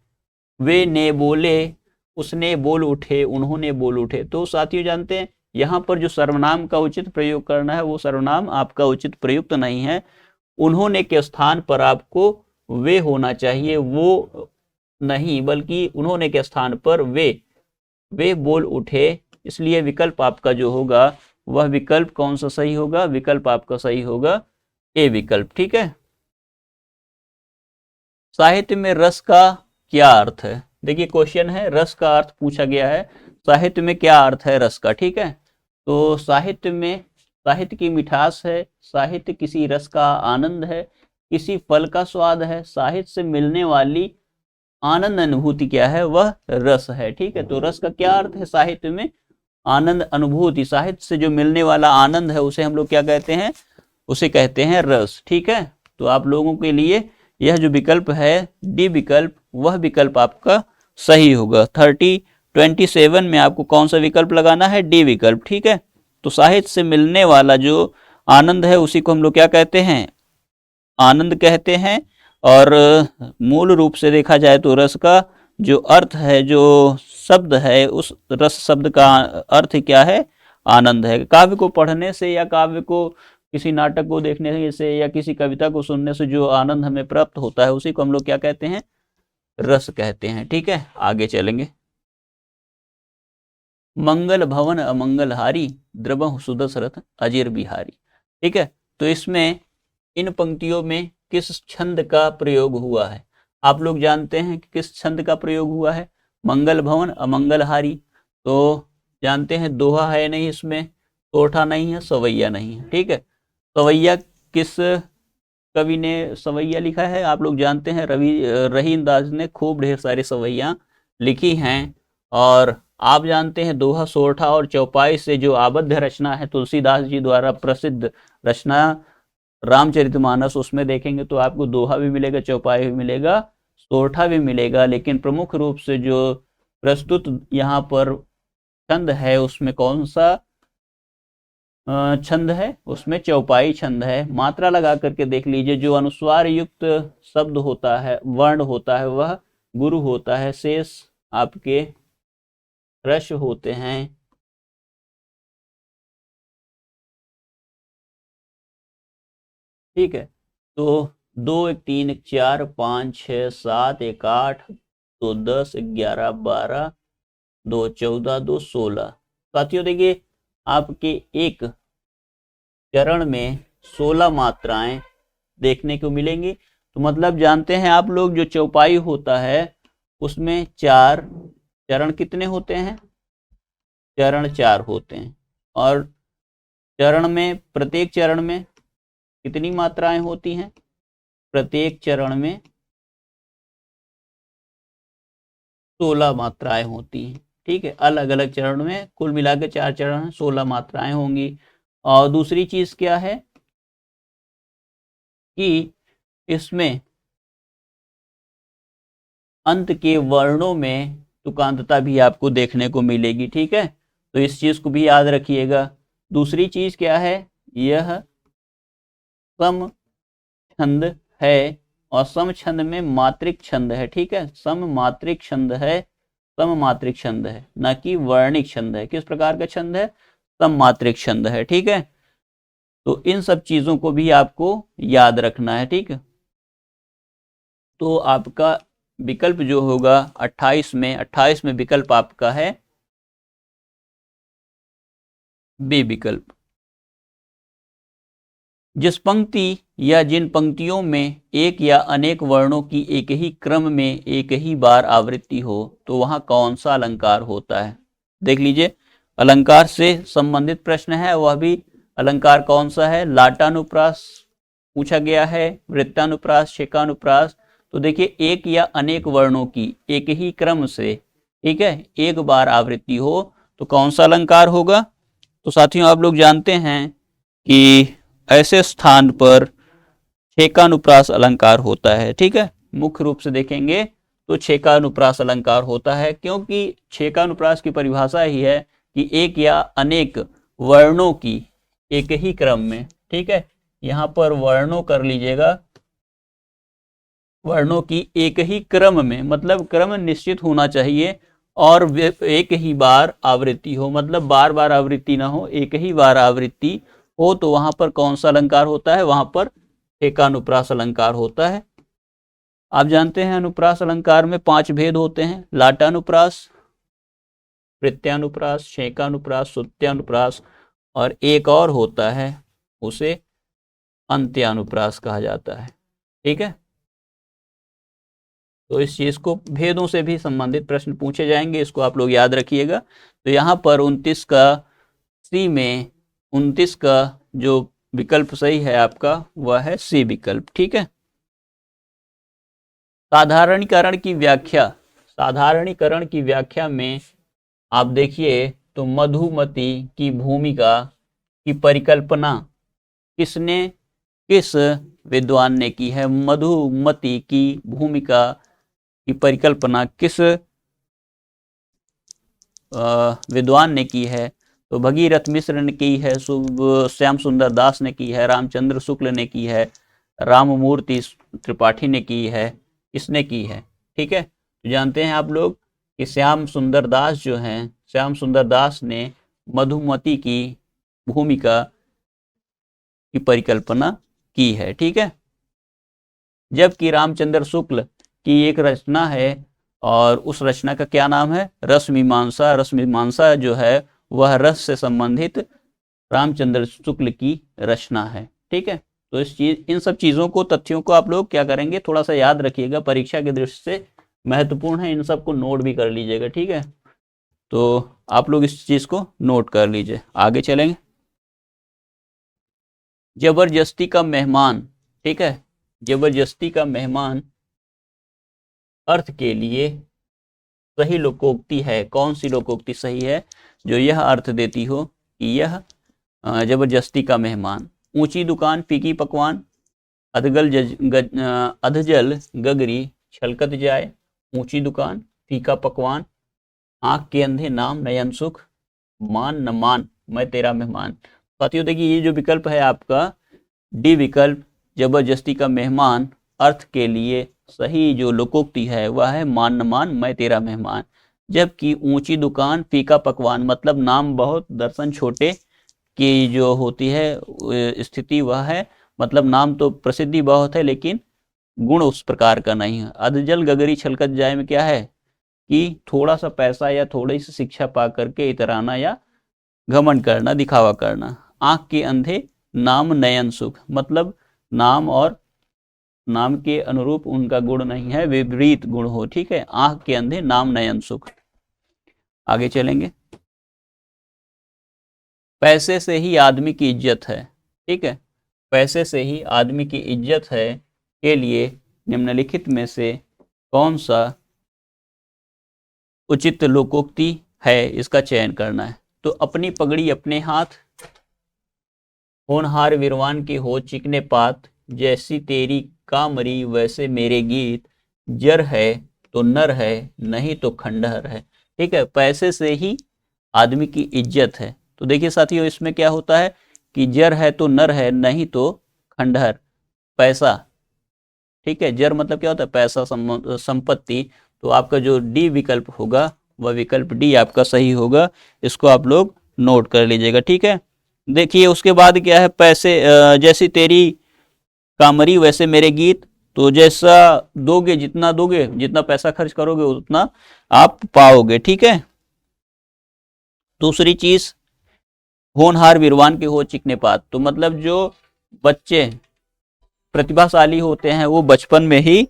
वे ने बोले, उसने बोल उठे, उन्होंने बोल उठे। तो साथियों जानते हैं यहाँ पर जो सर्वनाम का उचित प्रयोग करना है वो सर्वनाम आपका उचित प्रयुक्त नहीं है। उन्होंने के स्थान पर आपको वे होना चाहिए, वो नहीं, बल्कि उन्होंने के स्थान पर वे बोल उठे। इसलिए विकल्प आपका जो होगा वह विकल्प कौन सा सही होगा? विकल्प आपका सही होगा ए विकल्प। ठीक है। साहित्य में रस का क्या अर्थ है? देखिए क्वेश्चन है, रस का अर्थ पूछा गया है, साहित्य में क्या अर्थ है रस का। ठीक है, तो साहित्य में, साहित्य की मिठास है, साहित्य किसी रस का आनंद है, किसी फल का स्वाद है, साहित्य से मिलने वाली आनंद अनुभूति क्या है? वह रस है। ठीक है, तो रस का क्या अर्थ है? साहित्य में आनंद अनुभूति, साहित्य से जो मिलने वाला आनंद है उसे हम लोग क्या कहते हैं? उसे कहते हैं रस। ठीक है, तो आप लोगों के लिए यह जो विकल्प है डी विकल्प, वह विकल्प आपका सही होगा। 27 में आपको कौन सा विकल्प लगाना है? डी विकल्प। ठीक है, तो साहित्य से मिलने वाला जो आनंद है उसी को हम लोग क्या कहते हैं? आनंद कहते हैं। और मूल रूप से देखा जाए तो रस का जो अर्थ है, जो शब्द है, उस रस शब्द का अर्थ क्या है? आनंद है। काव्य को पढ़ने से या काव्य को किसी नाटक को देखने से या किसी कविता को सुनने से जो आनंद हमें प्राप्त होता है उसी को हम लोग क्या कहते हैं? रस कहते हैं। ठीक है, आगे चलेंगे। मंगल भवन अमंगलहारी, द्रवहु सुदशरथ अजिर बिहारी। ठीक है, तो इसमें इन पंक्तियों में किस छंद का प्रयोग हुआ है? आप लोग जानते हैं कि किस छंद का प्रयोग हुआ है? मंगल भवन अमंगलहारी, तो जानते हैं दोहा है नहीं इसमें, तोठा नहीं है, सवैया नहीं है। ठीक है, सवैया किस कवि ने सवैया लिखा है? आप लोग जानते हैं रहीम दास ने खूब ढेर सारी सवैया लिखी हैं। और आप जानते हैं दोहा, सोरठा और चौपाई से जो आबद्ध रचना है तुलसीदास जी द्वारा प्रसिद्ध रचना रामचरितमानस, उसमें देखेंगे तो आपको दोहा भी मिलेगा, चौपाई भी मिलेगा, सोरठा भी मिलेगा। लेकिन प्रमुख रूप से जो प्रस्तुत यहाँ पर छंद है उसमें कौन सा छंद है? उसमें चौपाई छंद है। मात्रा लगा करके देख लीजिए, जो अनुस्वार युक्त शब्द होता है, वर्ण होता है, वह गुरु होता है, शेष आपके रस होते हैं। ठीक है, तो 2 1 3 1 4 5 6 7 1 8 2 10 11 12 2 14 2 16। साथियों देखिए आपके एक चरण में 16 मात्राएं देखने को मिलेंगी। तो मतलब जानते हैं आप लोग जो चौपाई होता है उसमें 4 चरण कितने होते हैं? चरण 4 होते हैं। और चरण में, प्रत्येक चरण में कितनी मात्राएं होती हैं? प्रत्येक चरण में 16 मात्राएं होती हैं। ठीक है, अलग अलग चरण में कुल मिलाकर 4 चरण हैं, 16 मात्राएं होंगी। और दूसरी चीज क्या है कि इसमें अंत के वर्णों में तुकांतता भी आपको देखने को मिलेगी। ठीक है, तो इस चीज को भी याद रखिएगा। दूसरी चीज क्या है? यह सम छंद है, और सम छंद में मात्रिक छंद है। ठीक है, सम मात्रिक छंद है, सम मात्रिक छंद है, न कि वर्णिक छंद है। किस प्रकार का छंद है? सम मात्रिक छंद है। ठीक है, तो इन सब चीजों को भी आपको याद रखना है। ठीक है, तो आपका विकल्प जो होगा 28 में विकल्प आपका है बी विकल्प। जिस पंक्ति या जिन पंक्तियों में एक या अनेक वर्णों की एक ही क्रम में एक ही बार आवृत्ति हो तो वहां कौन सा अलंकार होता है। देख लीजिए, अलंकार से संबंधित प्रश्न है, वह भी अलंकार कौन सा है। लाटानुप्रास पूछा गया है, वृत्तानुप्रास, शेकानुप्रास। तो देखिए, एक या अनेक वर्णों की एक ही क्रम से, ठीक है, एक बार आवृत्ति हो तो कौन सा अलंकार होगा। तो साथियों, आप लोग जानते हैं कि ऐसे स्थान पर छेकानुप्रास अलंकार होता है। ठीक है, मुख्य रूप से देखेंगे तो छेकानुप्रास अलंकार होता है, क्योंकि छेकानुप्रास की परिभाषा ही है कि एक या अनेक वर्णों की एक ही क्रम में, ठीक है, यहां पर वर्णों कर लीजिएगा, वर्णों की एक ही क्रम में, मतलब क्रम निश्चित होना चाहिए और एक ही बार आवृत्ति हो, मतलब बार बार आवृत्ति ना हो, एक ही बार आवृत्ति हो, तो वहां पर कौन सा अलंकार होता है, वहां पर छेकानुप्रास अलंकार होता है। आप जानते हैं अनुप्रास अलंकार में 5 भेद होते हैं, लाटानुप्रास, प्रत्यानुप्रास, छेकानुप्रास, सुत्यानुप्रास और एक और होता है, उसे अंत्यानुप्रास कहा जाता है। ठीक है, तो इस चीज को, भेदों से भी संबंधित प्रश्न पूछे जाएंगे, इसको आप लोग याद रखिएगा। तो यहाँ पर 29 का सी में 29 का जो विकल्प सही है आपका वह है सी विकल्प। ठीक है, साधारणीकरण की व्याख्या, साधारणीकरण की व्याख्या में आप देखिए तो मधुमती की भूमिका की परिकल्पना किसने, किस विद्वान ने की है। मधुमती की भूमिका की परिकल्पना किस विद्वान ने की है। तो भगीरथ मिश्र ने की है, श्याम सुंदर दास ने की है, रामचंद्र शुक्ल ने की है, राममूर्ति त्रिपाठी ने की है, किसने की है। ठीक है, तो जानते हैं आप लोग कि श्याम सुंदर दास जो हैं, श्याम सुंदर दास ने मधुमती की भूमिका की परिकल्पना की है। ठीक है, जबकि रामचंद्र शुक्ल की एक रचना है और उस रचना का क्या नाम है, रसमीमांसा। रसमीमांसा जो है वह रस से संबंधित रामचंद्र शुक्ल की रचना है। ठीक है, तो इन सब चीजों को, तथ्यों को आप लोग क्या करेंगे, थोड़ा सा याद रखिएगा, परीक्षा की दृष्टि से महत्वपूर्ण है, इन सब को नोट भी कर लीजिएगा। ठीक है, तो आप लोग इस चीज को नोट कर लीजिए। आगे चलेंगे, जबरदस्ती का मेहमान। ठीक है, जबरदस्ती का मेहमान अर्थ के लिए सही लोकोक्ति है, कौन सी लोकोक्ति सही है जो यह अर्थ देती हो कि यह जबरदस्ती का मेहमान। ऊंची दुकान फीकी पकवान, अधजल गगरी छलकत जाए, ऊंची दुकान फीका पकवान, आंख के अंधे नाम नयन सुख, मान न मान मैं तेरा मेहमान। साथियों देखिए, ये जो विकल्प है आपका डी विकल्प, जबरदस्ती का मेहमान अर्थ के लिए सही जो लोकोक्ति है वह है मान न मान मैं तेरा मेहमान। जबकि ऊंची दुकान फीका पकवान, मतलब नाम बहुत दर्शन छोटे की जो होती है स्थिति वह है, मतलब नाम तो प्रसिद्धि बहुत है लेकिन गुण उस प्रकार का नहीं है। अधजल गगरी छलकत जाए में क्या है कि थोड़ा सा पैसा या थोड़ी सी शिक्षा पा करके इतराना या घमंड करना, दिखावा करना। आंख के अंधे नाम नयन सुख, मतलब नाम और नाम के अनुरूप उनका गुण नहीं है, विपरीत गुण हो। ठीक है, आंख के अंधे नाम नयन सुख। आगे चलेंगे, पैसे से ही आदमी की इज्जत है। ठीक है, पैसे से ही आदमी की इज्जत है के लिए निम्नलिखित में से कौन सा उचित लोकोक्ति है, इसका चयन करना है। तो अपनी पगड़ी अपने हाथ, होनहार विरवान की हो चिकने पात, जैसी तेरी कामरी वैसे मेरे गीत, जर है तो नर है नहीं तो खंडहर है। ठीक है, पैसे से ही आदमी की इज्जत है। तो देखिए साथियों, इसमें क्या होता है कि जर है तो नर है नहीं तो खंडहर, पैसा। ठीक है, जर मतलब क्या होता है, पैसा, संपत्ति। तो आपका जो डी विकल्प होगा वह विकल्प डी आपका सही होगा, इसको आप लोग नोट कर लीजिएगा। ठीक है, देखिए उसके बाद क्या है, पैसे जैसी तेरी कामरी वैसे मेरे गीत। तो जैसा दोगे, जितना पैसा खर्च करोगे उतना आप पाओगे। ठीक है, दूसरी चीज, होनहार विरवान के हो चिकने पात, तो मतलब जो बच्चे प्रतिभाशाली होते हैं वो बचपन में ही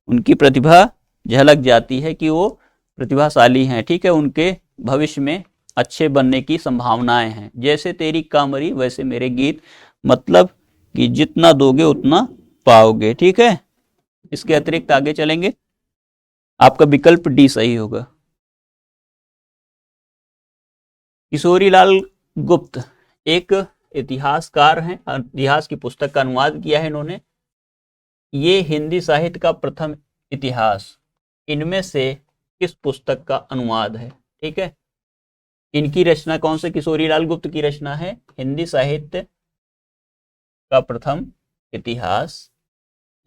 उनकी प्रतिभा झलक जाती है कि वो प्रतिभाशाली हैं, ठीक है, उनके भविष्य में अच्छे बनने की संभावनाएं हैं। जैसे तेरी कामरी वैसे मेरे गीत, मतलब कि जितना दोगे उतना पाओगे, ठीक है। इसके अतिरिक्त आगे चलेंगे, आपका विकल्प डी सही होगा। किशोरीलाल गुप्त एक इतिहासकार हैं, इतिहास की पुस्तक का अनुवाद किया है इन्होंने। ये हिंदी साहित्य का प्रथम इतिहास इनमें से किस पुस्तक का अनुवाद है, ठीक है। इनकी रचना कौन से, किशोरीलाल गुप्त की रचना है हिंदी साहित्य का प्रथम इतिहास।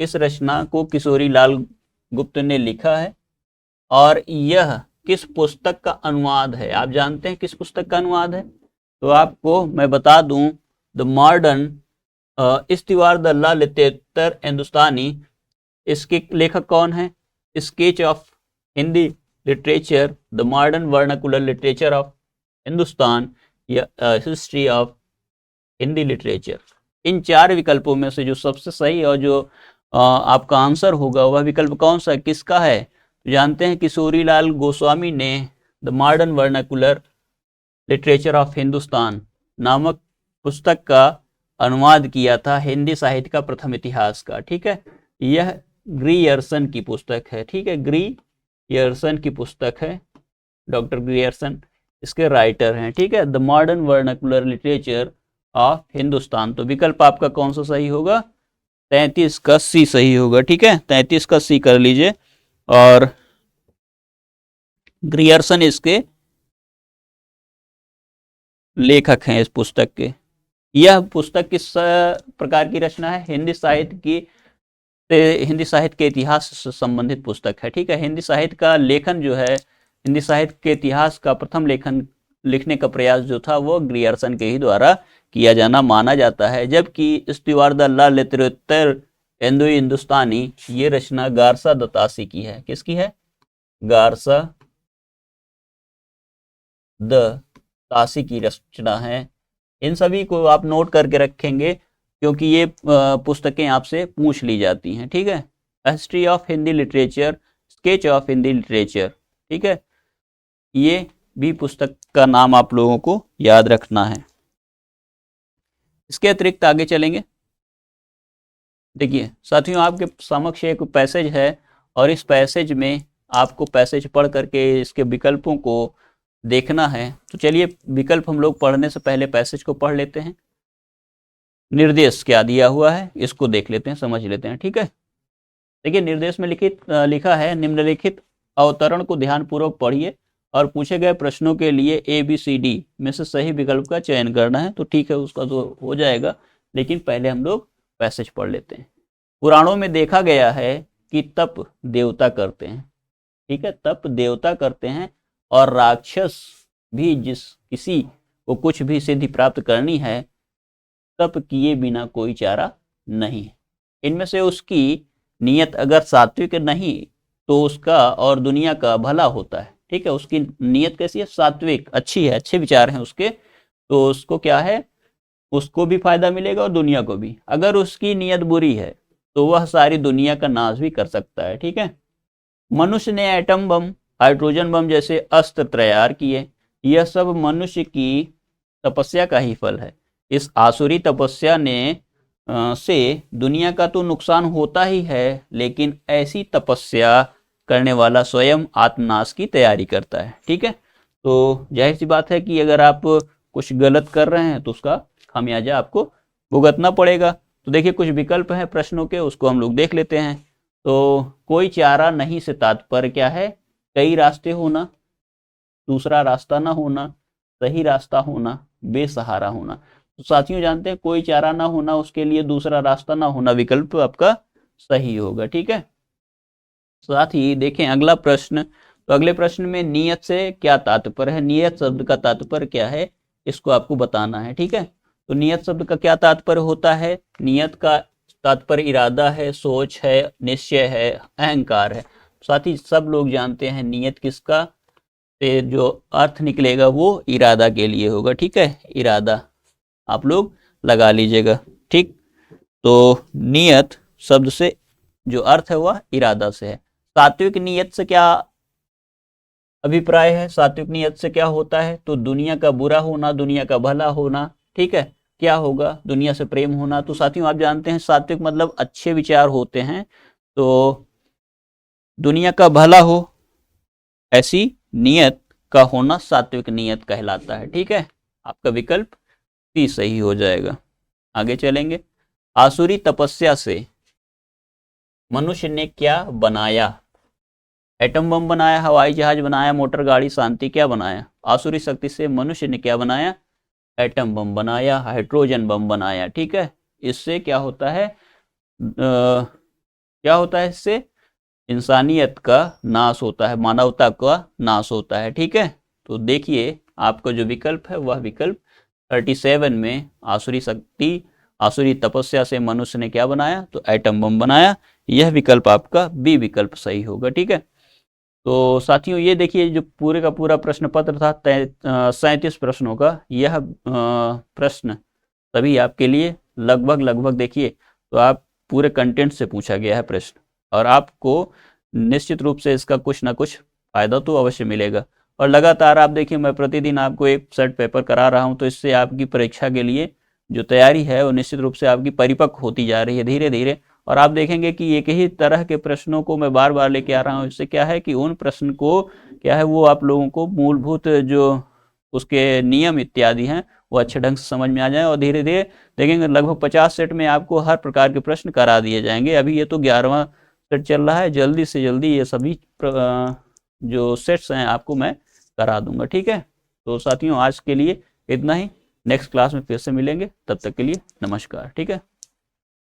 इस रचना को किशोरीलाल गुप्त ने लिखा है और यह किस पुस्तक का अनुवाद है। आप जानते हैं किस पुस्तक का अनुवाद है? तो आपको मैं बता दूं, द मॉडर्न इस्तिवार द ला लिटरेचर हिंदुस्तानी। इसके लेखक कौन है? Sketch of Hindi literature, the modern vernacular literature of Hindustan या हिस्ट्री ऑफ हिंदी लिटरेचर। इन चार विकल्पों में से जो सबसे सही और जो आपका आंसर होगा वह विकल्प कौन सा किसका है? तो जानते हैं किशोरीलाल गोस्वामी ने the modern vernacular literature of Hindustan नामक पुस्तक का अनुवाद किया था हिंदी साहित्य का प्रथम इतिहास का, ठीक है। यह ग्रियर्सन की पुस्तक है, ठीक है, ग्रियर्सन की पुस्तक है, डॉक्टर ग्रियर्सन इसके राइटर हैं, ठीक है। The modern vernacular literature of Hindustan. तो विकल्प आपका कौन सा सही होगा? 33 का सी सही होगा, ठीक है, 33 का सी कर लीजिए। और ग्रियर्सन इसके लेखक हैं इस पुस्तक के। यह पुस्तक किस प्रकार की रचना है? हिंदी साहित्य के इतिहास से संबंधित पुस्तक है, ठीक है। हिंदी साहित्य का लेखन जो है, हिंदी साहित्य के इतिहास का प्रथम लेखन लिखने का प्रयास जो था वो ग्रियर्सन के ही द्वारा किया जाना माना जाता है। जबकि इस्तिवार द ला लिटरेचर हिंदुस्तानी ये रचना गारसा दतासी की है। किसकी है? गारसा द तासी की रचना है। इन सभी को आप नोट करके रखेंगे क्योंकि ये पुस्तकें आपसे पूछ ली जाती हैं, ठीक है। History of Hindi literature, sketch of Hindi literature, ठीक है, ये भी पुस्तक का नाम आप लोगों को याद रखना है। इसके अतिरिक्त आगे चलेंगे। देखिए साथियों, आपके समक्ष एक पैसेज है और इस पैसेज में आपको पैसेज पढ़ करके इसके विकल्पों को देखना है। तो चलिए विकल्प हम लोग पढ़ने से पहले पैसेज को पढ़ लेते हैं। निर्देश क्या दिया हुआ है इसको देख लेते हैं, समझ लेते हैं, ठीक है। देखिए निर्देश में लिखा है, निम्नलिखित अवतरण को ध्यानपूर्वक पढ़िए और पूछे गए प्रश्नों के लिए ABCD में से सही विकल्प का चयन करना है। तो ठीक है, उसका तो हो जाएगा, लेकिन पहले हम लोग पैसेज पढ़ लेते हैं। पुराणों में देखा गया है कि तप देवता करते हैं, ठीक है, तप देवता करते हैं और राक्षस भी जिस किसी को कुछ भी सिद्धि प्राप्त करनी है तप किए बिना कोई चारा नहीं है। इनमें से उसकी नियत अगर सात्विक नहीं तो उसका और दुनिया का भला होता है, ठीक है। उसकी नियत कैसी है? सात्विक, अच्छी है, अच्छे विचार हैं उसके, तो उसको क्या है, उसको भी फायदा मिलेगा और दुनिया को भी। अगर उसकी नियत बुरी है तो वह सारी दुनिया का नाश भी कर सकता है, ठीक है। मनुष्य ने एटम बम, हाइड्रोजन बम जैसे अस्त्र तैयार किए, यह सब मनुष्य की तपस्या का ही फल है। इस आसुरी तपस्या से दुनिया का तो नुकसान होता ही है, लेकिन ऐसी तपस्या करने वाला स्वयं आत्मनाश की तैयारी करता है, ठीक है। तो जाहिर सी बात है कि अगर आप कुछ गलत कर रहे हैं तो उसका खामियाजा आपको भुगतना पड़ेगा। तो देखिए कुछ विकल्प हैं प्रश्नों के, उसको हम लोग देख लेते हैं। तो कोई चारा नहीं से तात्पर्य क्या है? कई रास्ते होना, दूसरा रास्ता ना होना, सही रास्ता होना, बेसहारा होना। तो साथियों जानते हैं कोई चारा ना होना, उसके लिए दूसरा रास्ता ना होना विकल्प आपका सही होगा, ठीक है। साथ ही देखें अगला प्रश्न। तो अगले प्रश्न में नियत से क्या तात्पर्य है? नियत शब्द का तात्पर्य क्या है इसको आपको बताना है, ठीक है। तो नियत शब्द का क्या तात्पर्य होता है? नियत का तात्पर्य इरादा है, सोच है, निश्चय है, अहंकार है। साथ ही सब लोग जानते हैं नियत किसका से जो अर्थ निकलेगा वो इरादा के लिए होगा, ठीक है, इरादा आप लोग लगा लीजिएगा, ठीक। तो नियत शब्द से जो अर्थ है वह इरादा से है। सात्विक नियत से क्या अभिप्राय है? सात्विक नियत से क्या होता है? तो दुनिया का बुरा होना, दुनिया का भला होना, ठीक है, क्या होगा? दुनिया से प्रेम होना। तो साथियों आप जानते हैं सात्विक मतलब अच्छे विचार होते हैं, तो दुनिया का भला हो ऐसी नियत का होना सात्विक नियत कहलाता है। ठीक है, आपका विकल्प सी सही हो जाएगा। आगे चलेंगे। आसुरी तपस्या से मनुष्य ने क्या बनाया? एटम बम बनाया, हवाई जहाज बनाया, मोटर गाड़ी, शांति, क्या बनाया? आसुरी शक्ति से मनुष्य ने क्या बनाया? एटम बम बनाया, हाइड्रोजन बम बनाया। ठीक है, इससे क्या होता है? क्या होता है इससे? इंसानियत का नाश होता है, मानवता का नाश होता है। ठीक है, तो देखिए आपका जो विकल्प है वह विकल्प 37 में आसुरी शक्ति, आसुरी तपस्या से मनुष्य ने क्या बनाया? तो एटम बम बनाया। यह विकल्प आपका बी विकल्प सही होगा। ठीक है, तो साथियों ये देखिए जो पूरे का पूरा प्रश्न पत्र था 37 प्रश्नों का, यह प्रश्न सभी आपके लिए लगभग देखिए तो आप पूरे कंटेंट से पूछा गया है प्रश्न, और आपको निश्चित रूप से इसका कुछ ना कुछ फायदा तो अवश्य मिलेगा। और लगातार आप देखिए मैं प्रतिदिन आपको एक सेट पेपर करा रहा हूं, तो इससे आपकी परीक्षा के लिए जो तैयारी है वो निश्चित रूप से आपकी परिपक्व होती जा रही है धीरे धीरे। और आप देखेंगे कि एक ही तरह के प्रश्नों को मैं बार बार लेके आ रहा हूँ। इससे क्या है कि उन प्रश्न को क्या है वो आप लोगों को मूलभूत जो उसके नियम इत्यादि हैं वो अच्छे ढंग से समझ में आ जाए, और धीरे धीरे देखेंगे लगभग 50 सेट में आपको हर प्रकार के प्रश्न करा दिए जाएंगे। अभी ये तो 11वां सेट चल रहा है, जल्दी से जल्दी ये सभी जो सेट्स हैं आपको मैं करा दूंगा। ठीक है, तो साथियों आज के लिए इतना ही। नेक्स्ट क्लास में फिर से मिलेंगे, तब तक के लिए नमस्कार। ठीक है।